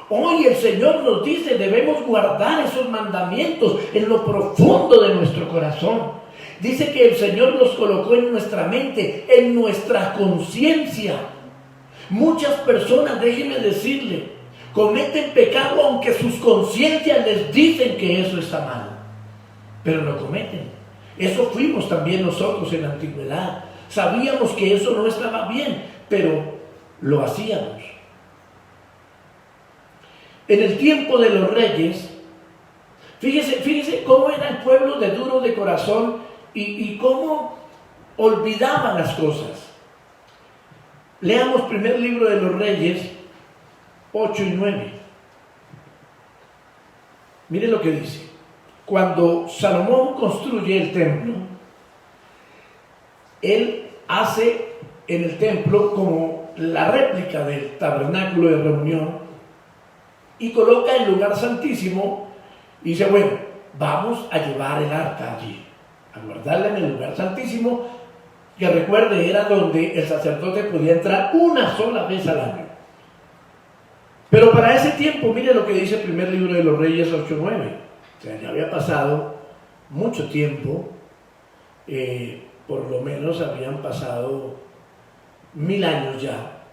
Hoy el Señor nos dice: debemos guardar esos mandamientos en lo profundo de nuestro corazón. Dice que el Señor los colocó en nuestra mente, en nuestra conciencia. Muchas personas, déjenme decirle, cometen pecado aunque sus conciencias les dicen que eso está mal, pero lo cometen. Eso fuimos también nosotros en la antigüedad. Sabíamos que eso no estaba bien, pero lo hacíamos. En el tiempo de los reyes, fíjese cómo era el pueblo de duro de corazón y cómo olvidaban las cosas. Leamos primer libro de los Reyes 8 y 9. Mire lo que dice. Cuando Salomón construye el templo, él hace en el templo como la réplica del tabernáculo de reunión y coloca el lugar santísimo y dice: bueno, vamos a llevar el arca allí, a guardarla en el lugar santísimo, que recuerde era donde el sacerdote podía entrar una sola vez al año. Pero para ese tiempo, mire lo que dice el primer libro de los Reyes 8:9. O sea, ya había pasado mucho tiempo, por lo menos habían pasado 1000 años ya.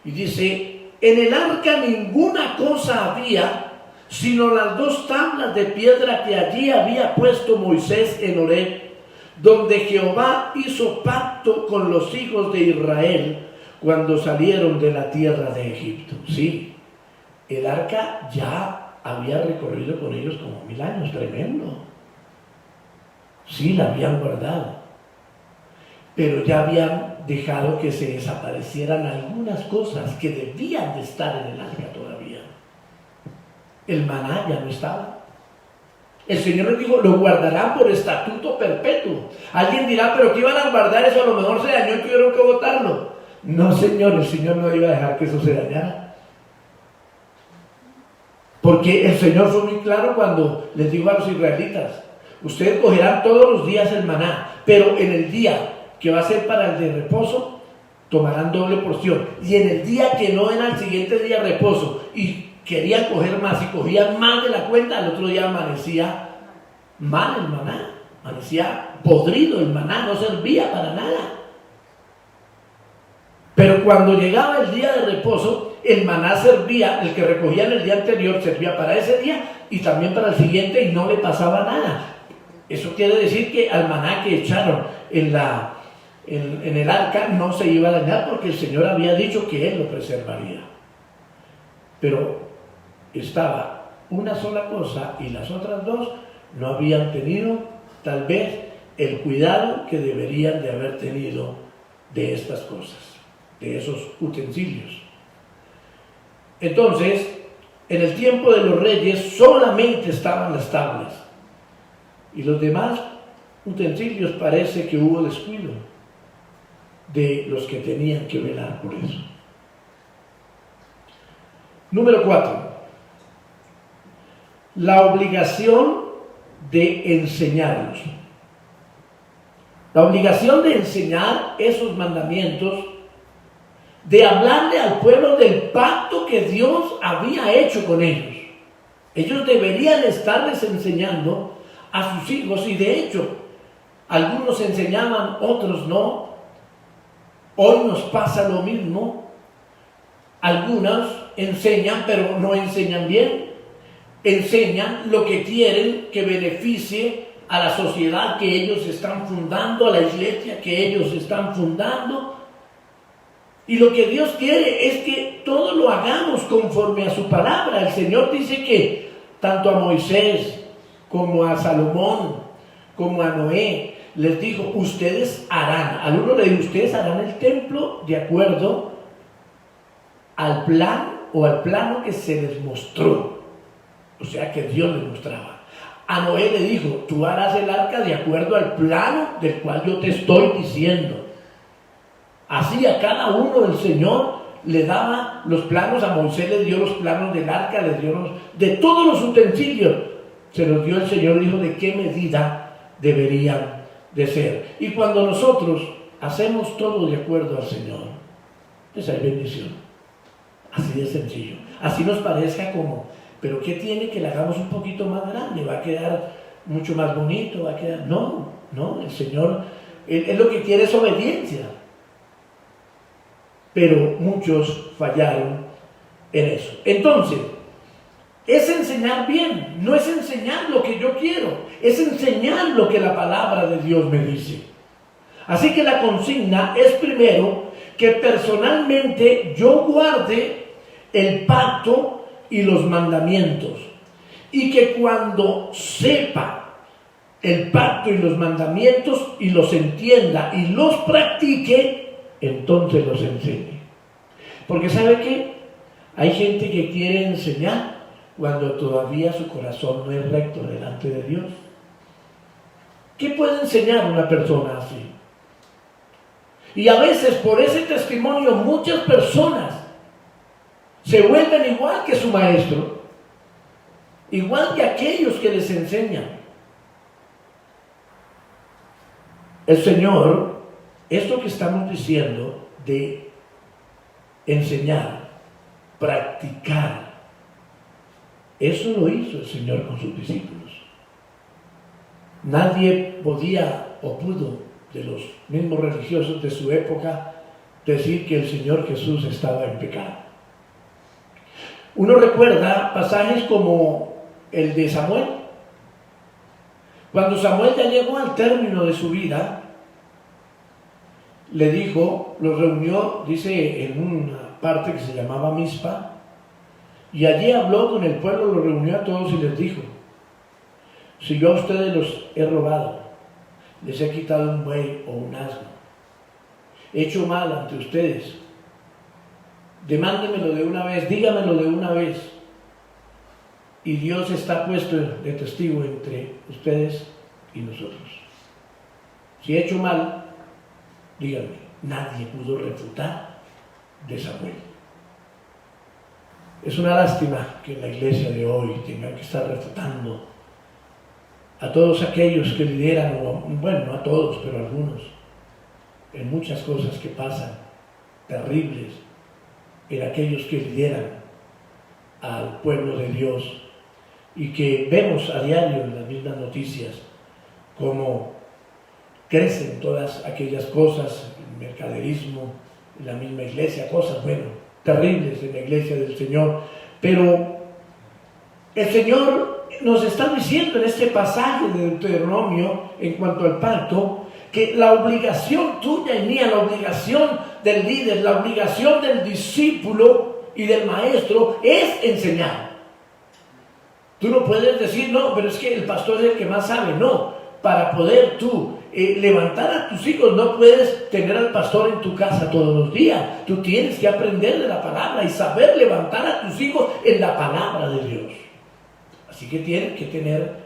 Y dice: en el arca ninguna cosa había, sino las 2 tablas de piedra que allí había puesto Moisés en Horeb, donde Jehová hizo pacto con los hijos de Israel cuando salieron de la tierra de Egipto. Sí, el arca ya había recorrido con ellos como 1000 años, tremendo. Sí, la habían guardado, pero ya habían dejado que se desaparecieran algunas cosas que debían de estar en el arca todavía. El maná ya no estaba. El Señor les dijo, lo guardarán por estatuto perpetuo. Alguien dirá, pero ¿qué iban a guardar eso? A lo mejor se dañó y tuvieron que botarlo. No, Señor, el Señor no iba a dejar que eso se dañara. Porque el Señor fue muy claro cuando les dijo a los israelitas, ustedes cogerán todos los días el maná, pero en el día que va a ser para el de reposo, tomarán doble porción. Y en el día que no era el siguiente día reposo y querían coger más y cogían más de la cuenta, al otro día amanecía mal el maná, amanecía podrido el maná, no servía para nada. Pero cuando llegaba el día de reposo, el maná servía, el que recogían el día anterior servía para ese día y también para el siguiente y no le pasaba nada. Eso quiere decir que al maná que echaron en el arca no se iba a dañar porque el Señor había dicho que Él lo preservaría. Pero estaba una sola cosa y las otras dos no habían tenido tal vez el cuidado que deberían de haber tenido de estas cosas, de esos utensilios. Entonces, en el tiempo de los reyes solamente estaban las tablas y los demás utensilios parece que hubo descuido de los que tenían que velar por eso. Número 4. La obligación de enseñarlos. La obligación de enseñar esos mandamientos, de hablarle al pueblo del pacto que Dios había hecho con ellos. Ellos deberían estarles enseñando a sus hijos y de hecho, algunos enseñaban, otros no. Hoy nos pasa lo mismo. Algunos enseñan, pero no enseñan bien. Enseñan lo que quieren que beneficie a la sociedad que ellos están fundando, a la iglesia que ellos están fundando. Y lo que Dios quiere es que todo lo hagamos conforme a su palabra. El Señor dice que tanto a Moisés como a Salomón, como a Noé, les dijo, ustedes harán, al uno le dijo, ustedes harán el templo de acuerdo al plan o al plano que se les mostró. O sea, que Dios les mostraba. A Noé le dijo, tú harás el arca de acuerdo al plano del cual yo te estoy diciendo. Así a cada uno el Señor le daba los planos. A Moisés le dio los planos del arca, le dio de todos los utensilios. Se los dio el Señor, dijo de qué medida deberían de ser. Y cuando nosotros hacemos todo de acuerdo al Señor, pues hay bendición. Así de sencillo. Así nos parezca como, pero ¿qué tiene que le hagamos un poquito más grande? ¿Va a quedar mucho más bonito? ¿Va a quedar? No, el Señor, Él lo que quiere es obediencia. Pero muchos fallaron en eso. Entonces, es enseñar bien, no es enseñar lo que yo quiero, es enseñar lo que la palabra de Dios me dice. Así que la consigna es primero que personalmente yo guarde el pacto y los mandamientos, y que cuando sepa el pacto y los mandamientos y los entienda y los practique, entonces los enseñe. Porque ¿sabe qué? Hay gente que quiere enseñar cuando todavía su corazón no es recto delante de Dios. ¿Qué puede enseñar una persona así? Y a veces por ese testimonio muchas personas se vuelven igual que su maestro, igual que aquellos que les enseñan. El Señor, esto que estamos diciendo de enseñar, practicar, eso lo hizo el Señor con sus discípulos. Nadie podía o pudo, de los mismos religiosos de su época, decir que el Señor Jesús estaba en pecado. Uno recuerda pasajes como el de Samuel. Cuando Samuel ya llegó al término de su vida, le dijo, los reunió, dice en una parte que se llamaba Mizpa, Y allí habló con el pueblo, lo reunió a todos y les dijo: si yo a ustedes los he robado, les he quitado un buey o un asno, he hecho mal ante ustedes, demándemelo de una vez, dígamelo de una vez, y Dios está puesto de testigo entre ustedes y nosotros. Si he hecho mal, díganme. Nadie pudo refutar de Samuel. Es una lástima que en la iglesia de hoy tengan que estar refutando a todos aquellos que lideran, bueno, no a todos, pero a algunos, en muchas cosas que pasan terribles, en aquellos que lideran al pueblo de Dios, y que vemos a diario en las mismas noticias cómo crecen todas aquellas cosas, el mercaderismo, en la misma iglesia, cosas, bueno, terribles en la iglesia del Señor. Pero el Señor nos está diciendo en este pasaje de Deuteronomio, en cuanto al pacto, que la obligación tuya y mía, la obligación del líder, la obligación del discípulo y del maestro es enseñar. Tú no puedes decir, no, pero es que el pastor es el que más sabe. No, para poder tú levantar a tus hijos, no puedes tener al pastor en tu casa todos los días. Tú tienes que aprender de la palabra y saber levantar a tus hijos en la palabra de Dios. Así que tienes que tener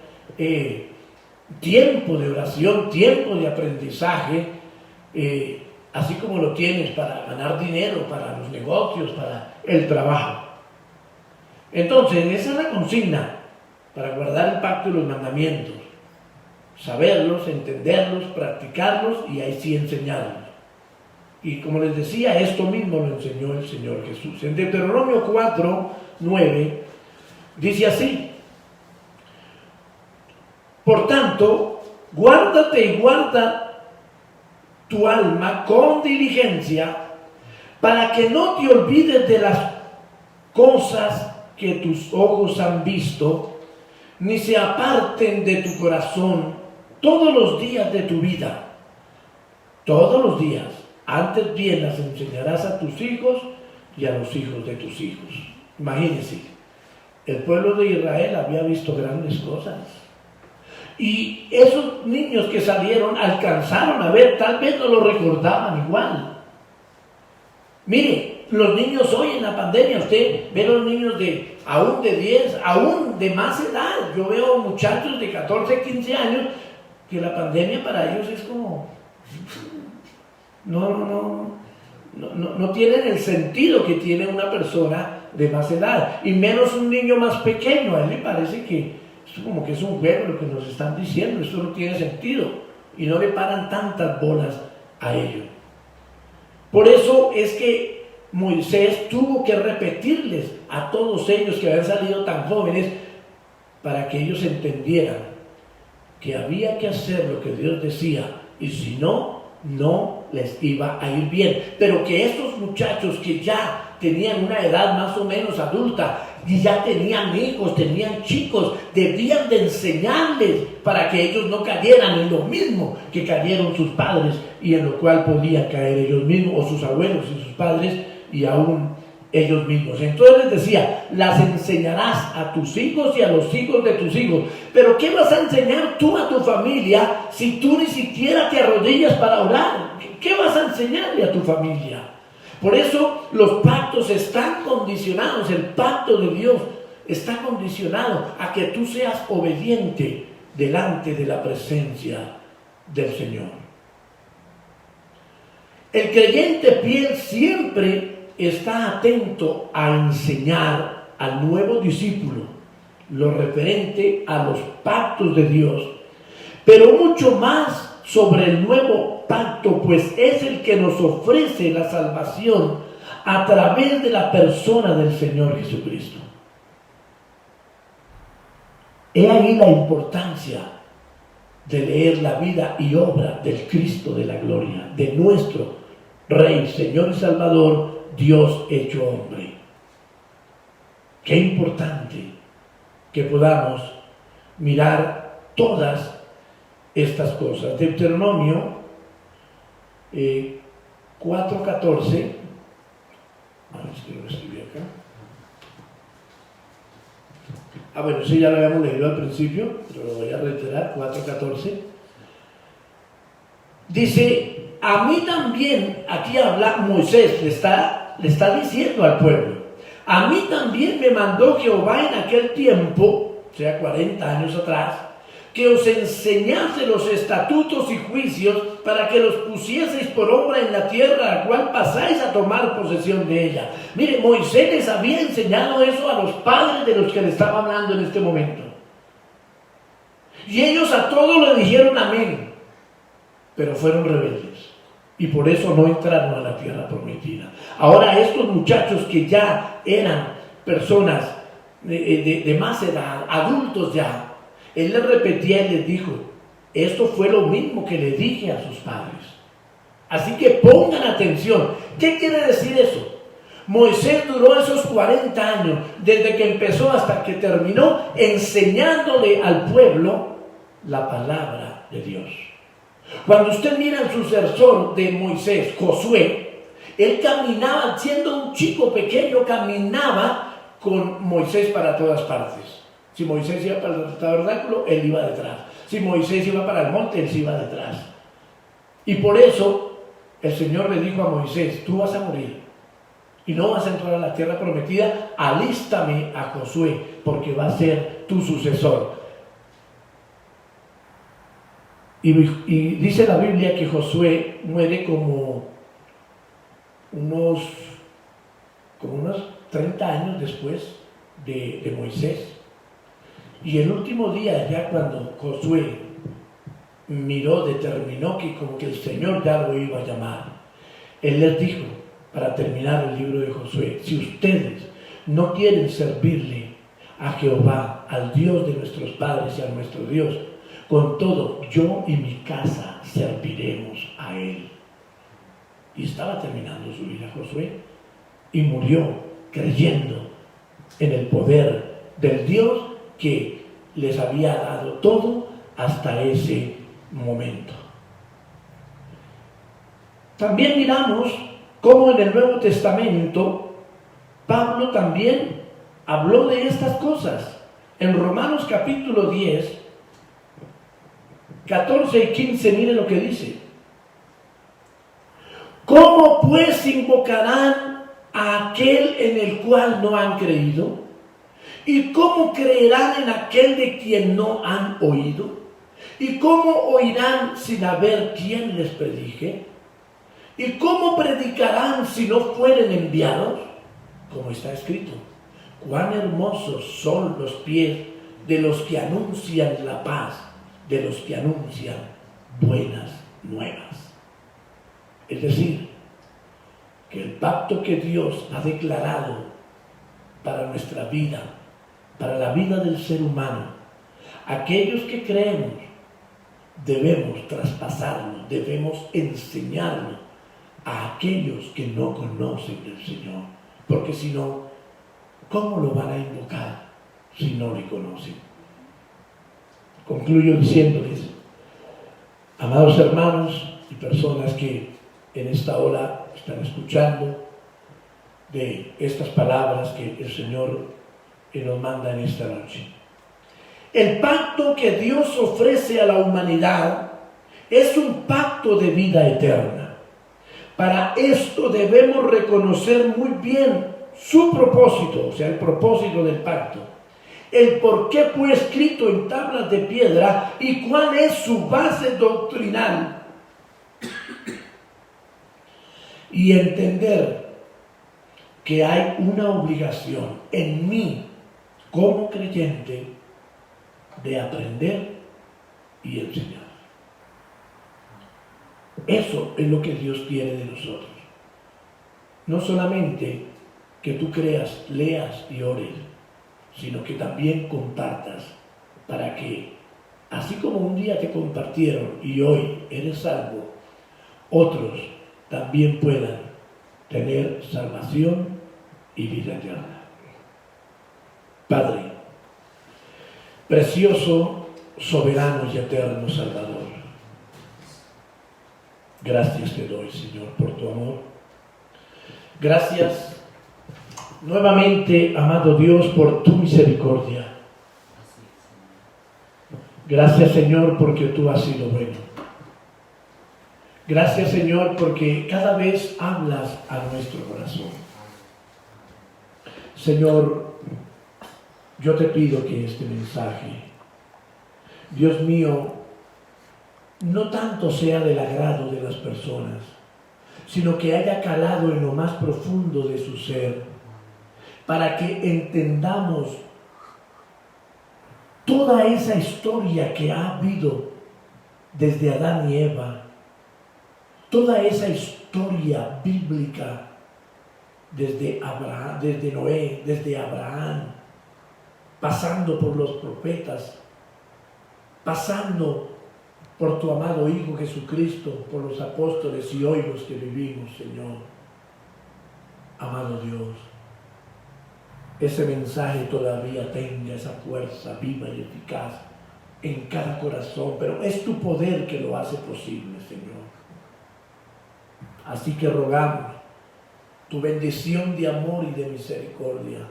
tiempo de oración, tiempo de aprendizaje, así como lo tienes para ganar dinero, para los negocios, para el trabajo. Entonces, esa es la consigna para guardar el pacto y los mandamientos: saberlos, entenderlos, practicarlos y ahí sí enseñarlos. Y como les decía, esto mismo lo enseñó el Señor Jesús. En Deuteronomio 4:9 dice así: por tanto, guárdate y guarda tu alma con diligencia, para que no te olvides de las cosas que tus ojos han visto, ni se aparten de tu corazón todos los días de tu vida. Todos los días, antes bien las enseñarás a tus hijos y a los hijos de tus hijos. Imagínense, el pueblo de Israel había visto grandes cosas. Y esos niños que salieron alcanzaron a ver, tal vez no lo recordaban igual. Mire, los niños hoy en la pandemia, usted ve los niños aún de 10, aún de más edad. Yo veo muchachos de 14, 15 años que la pandemia para ellos es como... No tienen el sentido que tiene una persona de más edad, y menos un niño más pequeño. A él le parece que esto como que es un juego lo que nos están diciendo, esto no tiene sentido, y no le paran tantas bolas a ello. Por eso es que Moisés tuvo que repetirles a todos ellos que habían salido tan jóvenes, para que ellos entendieran que había que hacer lo que Dios decía, y si no, no les iba a ir bien. Pero que estos muchachos que ya tenían una edad más o menos adulta y ya tenían hijos, tenían chicos, debían de enseñarles para que ellos no cayeran en lo mismo que cayeron sus padres, y en lo cual podían caer ellos mismos, o sus abuelos y sus padres, y aún ellos mismos. Entonces les decía: las enseñarás a tus hijos y a los hijos de tus hijos. Pero ¿qué vas a enseñar tú a tu familia si tú ni siquiera te arrodillas para orar? ¿Qué vas a enseñarle a tu familia? Por eso los pactos están condicionados. El pacto de Dios está condicionado a que tú seas obediente delante de la presencia del Señor. El creyente fiel siempre está atento a enseñar al nuevo discípulo lo referente a los pactos de Dios, pero mucho más sobre el nuevo pacto, pues es el que nos ofrece la salvación a través de la persona del Señor Jesucristo. He ahí la importancia de leer la vida y obra del Cristo de la gloria, de nuestro Rey, Señor y Salvador, Dios hecho hombre. Qué importante que podamos mirar todas estas cosas. Deuteronomio 4:14. A ver si lo escribí acá. Bueno, eso ya lo habíamos leído al principio, pero lo voy a reiterar, 4:14. Dice, a mí también, aquí habla Moisés, le está diciendo al pueblo, a mí también me mandó Jehová en aquel tiempo, o sea, 40 años atrás, que os enseñase los estatutos y juicios para que los pusieseis por obra en la tierra a la cual pasáis a tomar posesión de ella. Mire, Moisés les había enseñado eso a los padres de los que le estaba hablando en este momento. Y ellos a todos le dijeron amén, pero fueron rebeldes. Y por eso no entraron a la tierra prometida. Ahora estos muchachos que ya eran personas de más edad, adultos ya, él les repetía y les dijo, esto fue lo mismo que le dije a sus padres. Así que pongan atención. ¿Qué quiere decir eso? Moisés duró esos 40 años, desde que empezó hasta que terminó, enseñándole al pueblo la palabra de Dios. Cuando usted mira el sucesor de Moisés, Josué, él caminaba, siendo un chico pequeño, caminaba con Moisés para todas partes. Si Moisés iba para el tabernáculo, él iba detrás. Si Moisés iba para el monte, él se iba detrás. Y por eso el Señor le dijo a Moisés, tú vas a morir y no vas a entrar a la tierra prometida, alístame a Josué, porque va a ser tu sucesor. Y dice la Biblia que Josué muere como unos 30 años después de Moisés. Y el último día, ya cuando Josué miró, determinó que como que el Señor ya lo iba a llamar, él les dijo, para terminar el libro de Josué, si ustedes no quieren servirle a Jehová, al Dios de nuestros padres y a nuestro Dios, con todo, yo y mi casa serviremos a Él. Y estaba terminando su vida Josué y murió creyendo en el poder del Dios que les había dado todo hasta ese momento. También miramos cómo en el Nuevo Testamento Pablo también habló de estas cosas. En Romanos capítulo 10, 14 y 15, miren lo que dice. ¿Cómo pues invocarán a aquel en el cual no han creído? ¿Y cómo creerán en aquel de quien no han oído? ¿Y cómo oirán sin haber quien les predique? ¿Y cómo predicarán si no fueren enviados? Como está escrito, cuán hermosos son los pies de los que anuncian la paz, de los que anuncian buenas nuevas. Es decir, que el pacto que Dios ha declarado para nuestra vida, para la vida del ser humano, aquellos que creemos debemos traspasarlo, debemos enseñarlo a aquellos que no conocen del Señor, porque si no, ¿cómo lo van a invocar si no le conocen? Concluyo diciéndoles, amados hermanos y personas que en esta hora están escuchando de estas palabras que el Señor nos manda en esta noche. El pacto que Dios ofrece a la humanidad es un pacto de vida eterna. Para esto debemos reconocer muy bien su propósito, o sea, el propósito del pacto. El por qué fue escrito en tablas de piedra y cuál es su base doctrinal. Y entender que hay una obligación en mí como creyente de aprender y enseñar. Eso es lo que Dios quiere de nosotros. No solamente que tú creas, leas y ores, sino que también compartas, para que, así como un día te compartieron y hoy eres salvo, otros también puedan tener salvación y vida eterna. Padre, precioso, soberano y eterno Salvador, gracias te doy, Señor, por tu amor. Gracias nuevamente, amado Dios, por tu misericordia. Gracias, Señor, porque tú has sido bueno. Gracias, Señor, porque cada vez hablas a nuestro corazón. Señor, yo te pido que este mensaje, Dios mío, no tanto sea del agrado de las personas, sino que haya calado en lo más profundo de su ser, para que entendamos toda esa historia que ha habido desde Adán y Eva, toda esa historia bíblica desde Abraham, desde Noé, desde Abraham, pasando por los profetas, pasando por tu amado Hijo Jesucristo, por los apóstoles y hoy los que vivimos, Señor. Amado Dios, ese mensaje todavía tenga esa fuerza viva y eficaz en cada corazón, pero es tu poder que lo hace posible, Señor. Así que rogamos tu bendición de amor y de misericordia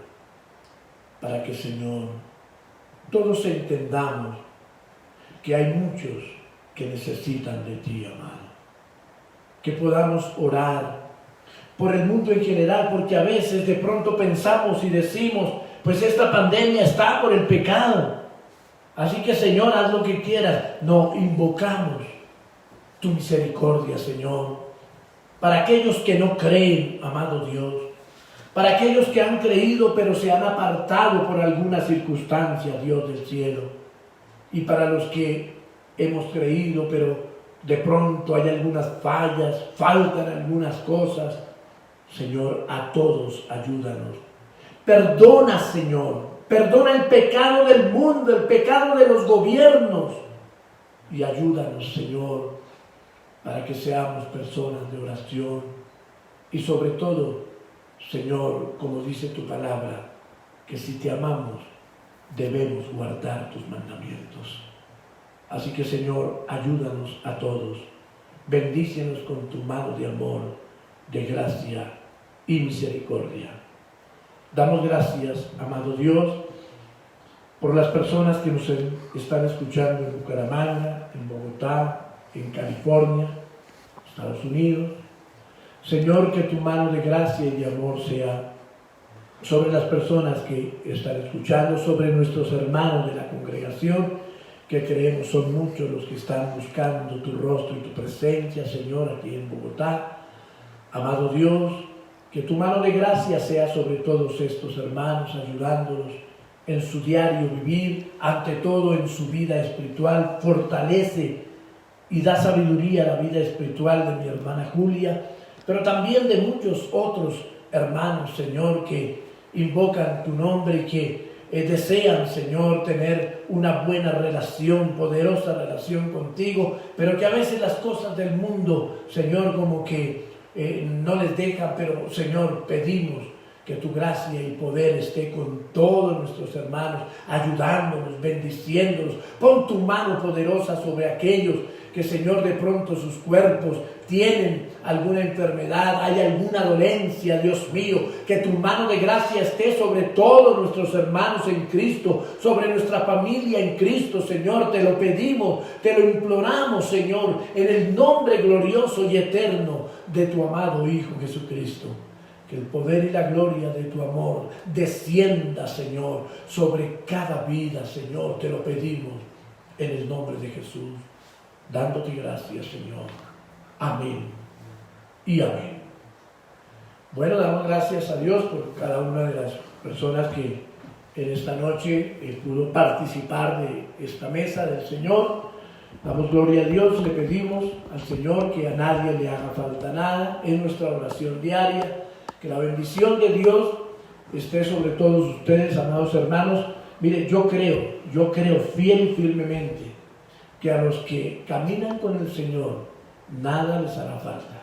para que, Señor, todos entendamos que hay muchos que necesitan de ti, amado. Que podamos orar por el mundo en general, porque a veces de pronto pensamos y decimos, pues esta pandemia está por el pecado. Así que, Señor, haz lo que quieras. No, invocamos tu misericordia, Señor, para aquellos que no creen, amado Dios, para aquellos que han creído pero se han apartado por alguna circunstancia, Dios del cielo, y para los que hemos creído pero de pronto hay algunas fallas, faltan algunas cosas. Señor, a todos ayúdanos. Perdona, Señor, perdona el pecado del mundo, el pecado de los gobiernos, y ayúdanos, Señor, para que seamos personas de oración y sobre todo, Señor, como dice tu palabra, que si te amamos debemos guardar tus mandamientos. Así que, Señor, ayúdanos a todos, bendícenos con tu mano de amor, de gracia y misericordia. Damos gracias, amado Dios, por las personas que nos están escuchando en Bucaramanga, en Bogotá, en California, Estados Unidos. Señor, que tu mano de gracia y de amor sea sobre las personas que están escuchando, sobre nuestros hermanos de la congregación, que creemos son muchos los que están buscando tu rostro y tu presencia, Señor, aquí en Bogotá. Amado Dios, que tu mano de gracia sea sobre todos estos hermanos, ayudándolos en su diario vivir, ante todo en su vida espiritual. Fortalece y da sabiduría a la vida espiritual de mi hermana Julia, pero también de muchos otros hermanos, Señor, que invocan tu nombre y que desean, Señor, tener una buena relación, poderosa relación contigo, pero que a veces las cosas del mundo, Señor, como que no les dejan, pero, Señor, pedimos que tu gracia y poder esté con todos nuestros hermanos, ayudándonos, bendiciéndolos. Pon tu mano poderosa sobre aquellos que, Señor, de pronto sus cuerpos tienen alguna enfermedad, hay alguna dolencia, Dios mío, que tu mano de gracia esté sobre todos nuestros hermanos en Cristo, sobre nuestra familia en Cristo, Señor, te lo pedimos, te lo imploramos, Señor, en el nombre glorioso y eterno de tu amado Hijo Jesucristo. Que el poder y la gloria de tu amor descienda, Señor, sobre cada vida, Señor, te lo pedimos en el nombre de Jesús, dándote gracias, Señor. Amén y amén. Bueno, damos gracias a Dios por cada una de las personas que en esta noche pudo participar de esta mesa del Señor. Damos gloria a Dios, le pedimos al Señor que a nadie le haga falta nada en nuestra oración diaria. Que la bendición de Dios esté sobre todos ustedes, amados hermanos. Mire, yo creo fiel y firmemente que a los que caminan con el Señor, nada les hará falta.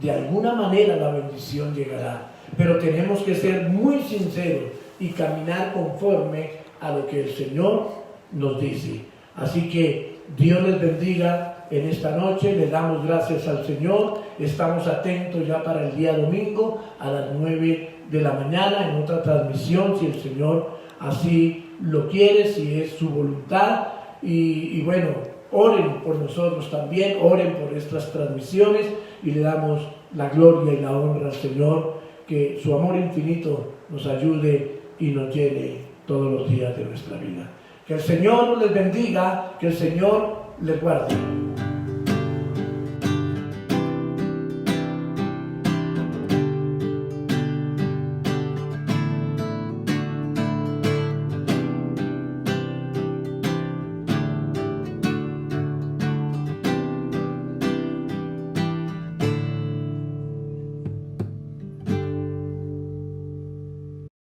De alguna manera la bendición llegará, pero tenemos que ser muy sinceros y caminar conforme a lo que el Señor nos dice. Así que Dios les bendiga en esta noche, le damos gracias al Señor, estamos atentos ya para el día domingo a las 9 de la mañana en otra transmisión, si el Señor así lo quiere, si es su voluntad. Y bueno, oren por nosotros también, oren por estas transmisiones y le damos la gloria y la honra al Señor, que su amor infinito nos ayude y nos llene todos los días de nuestra vida. Que el Señor les bendiga, que el Señor les guarde.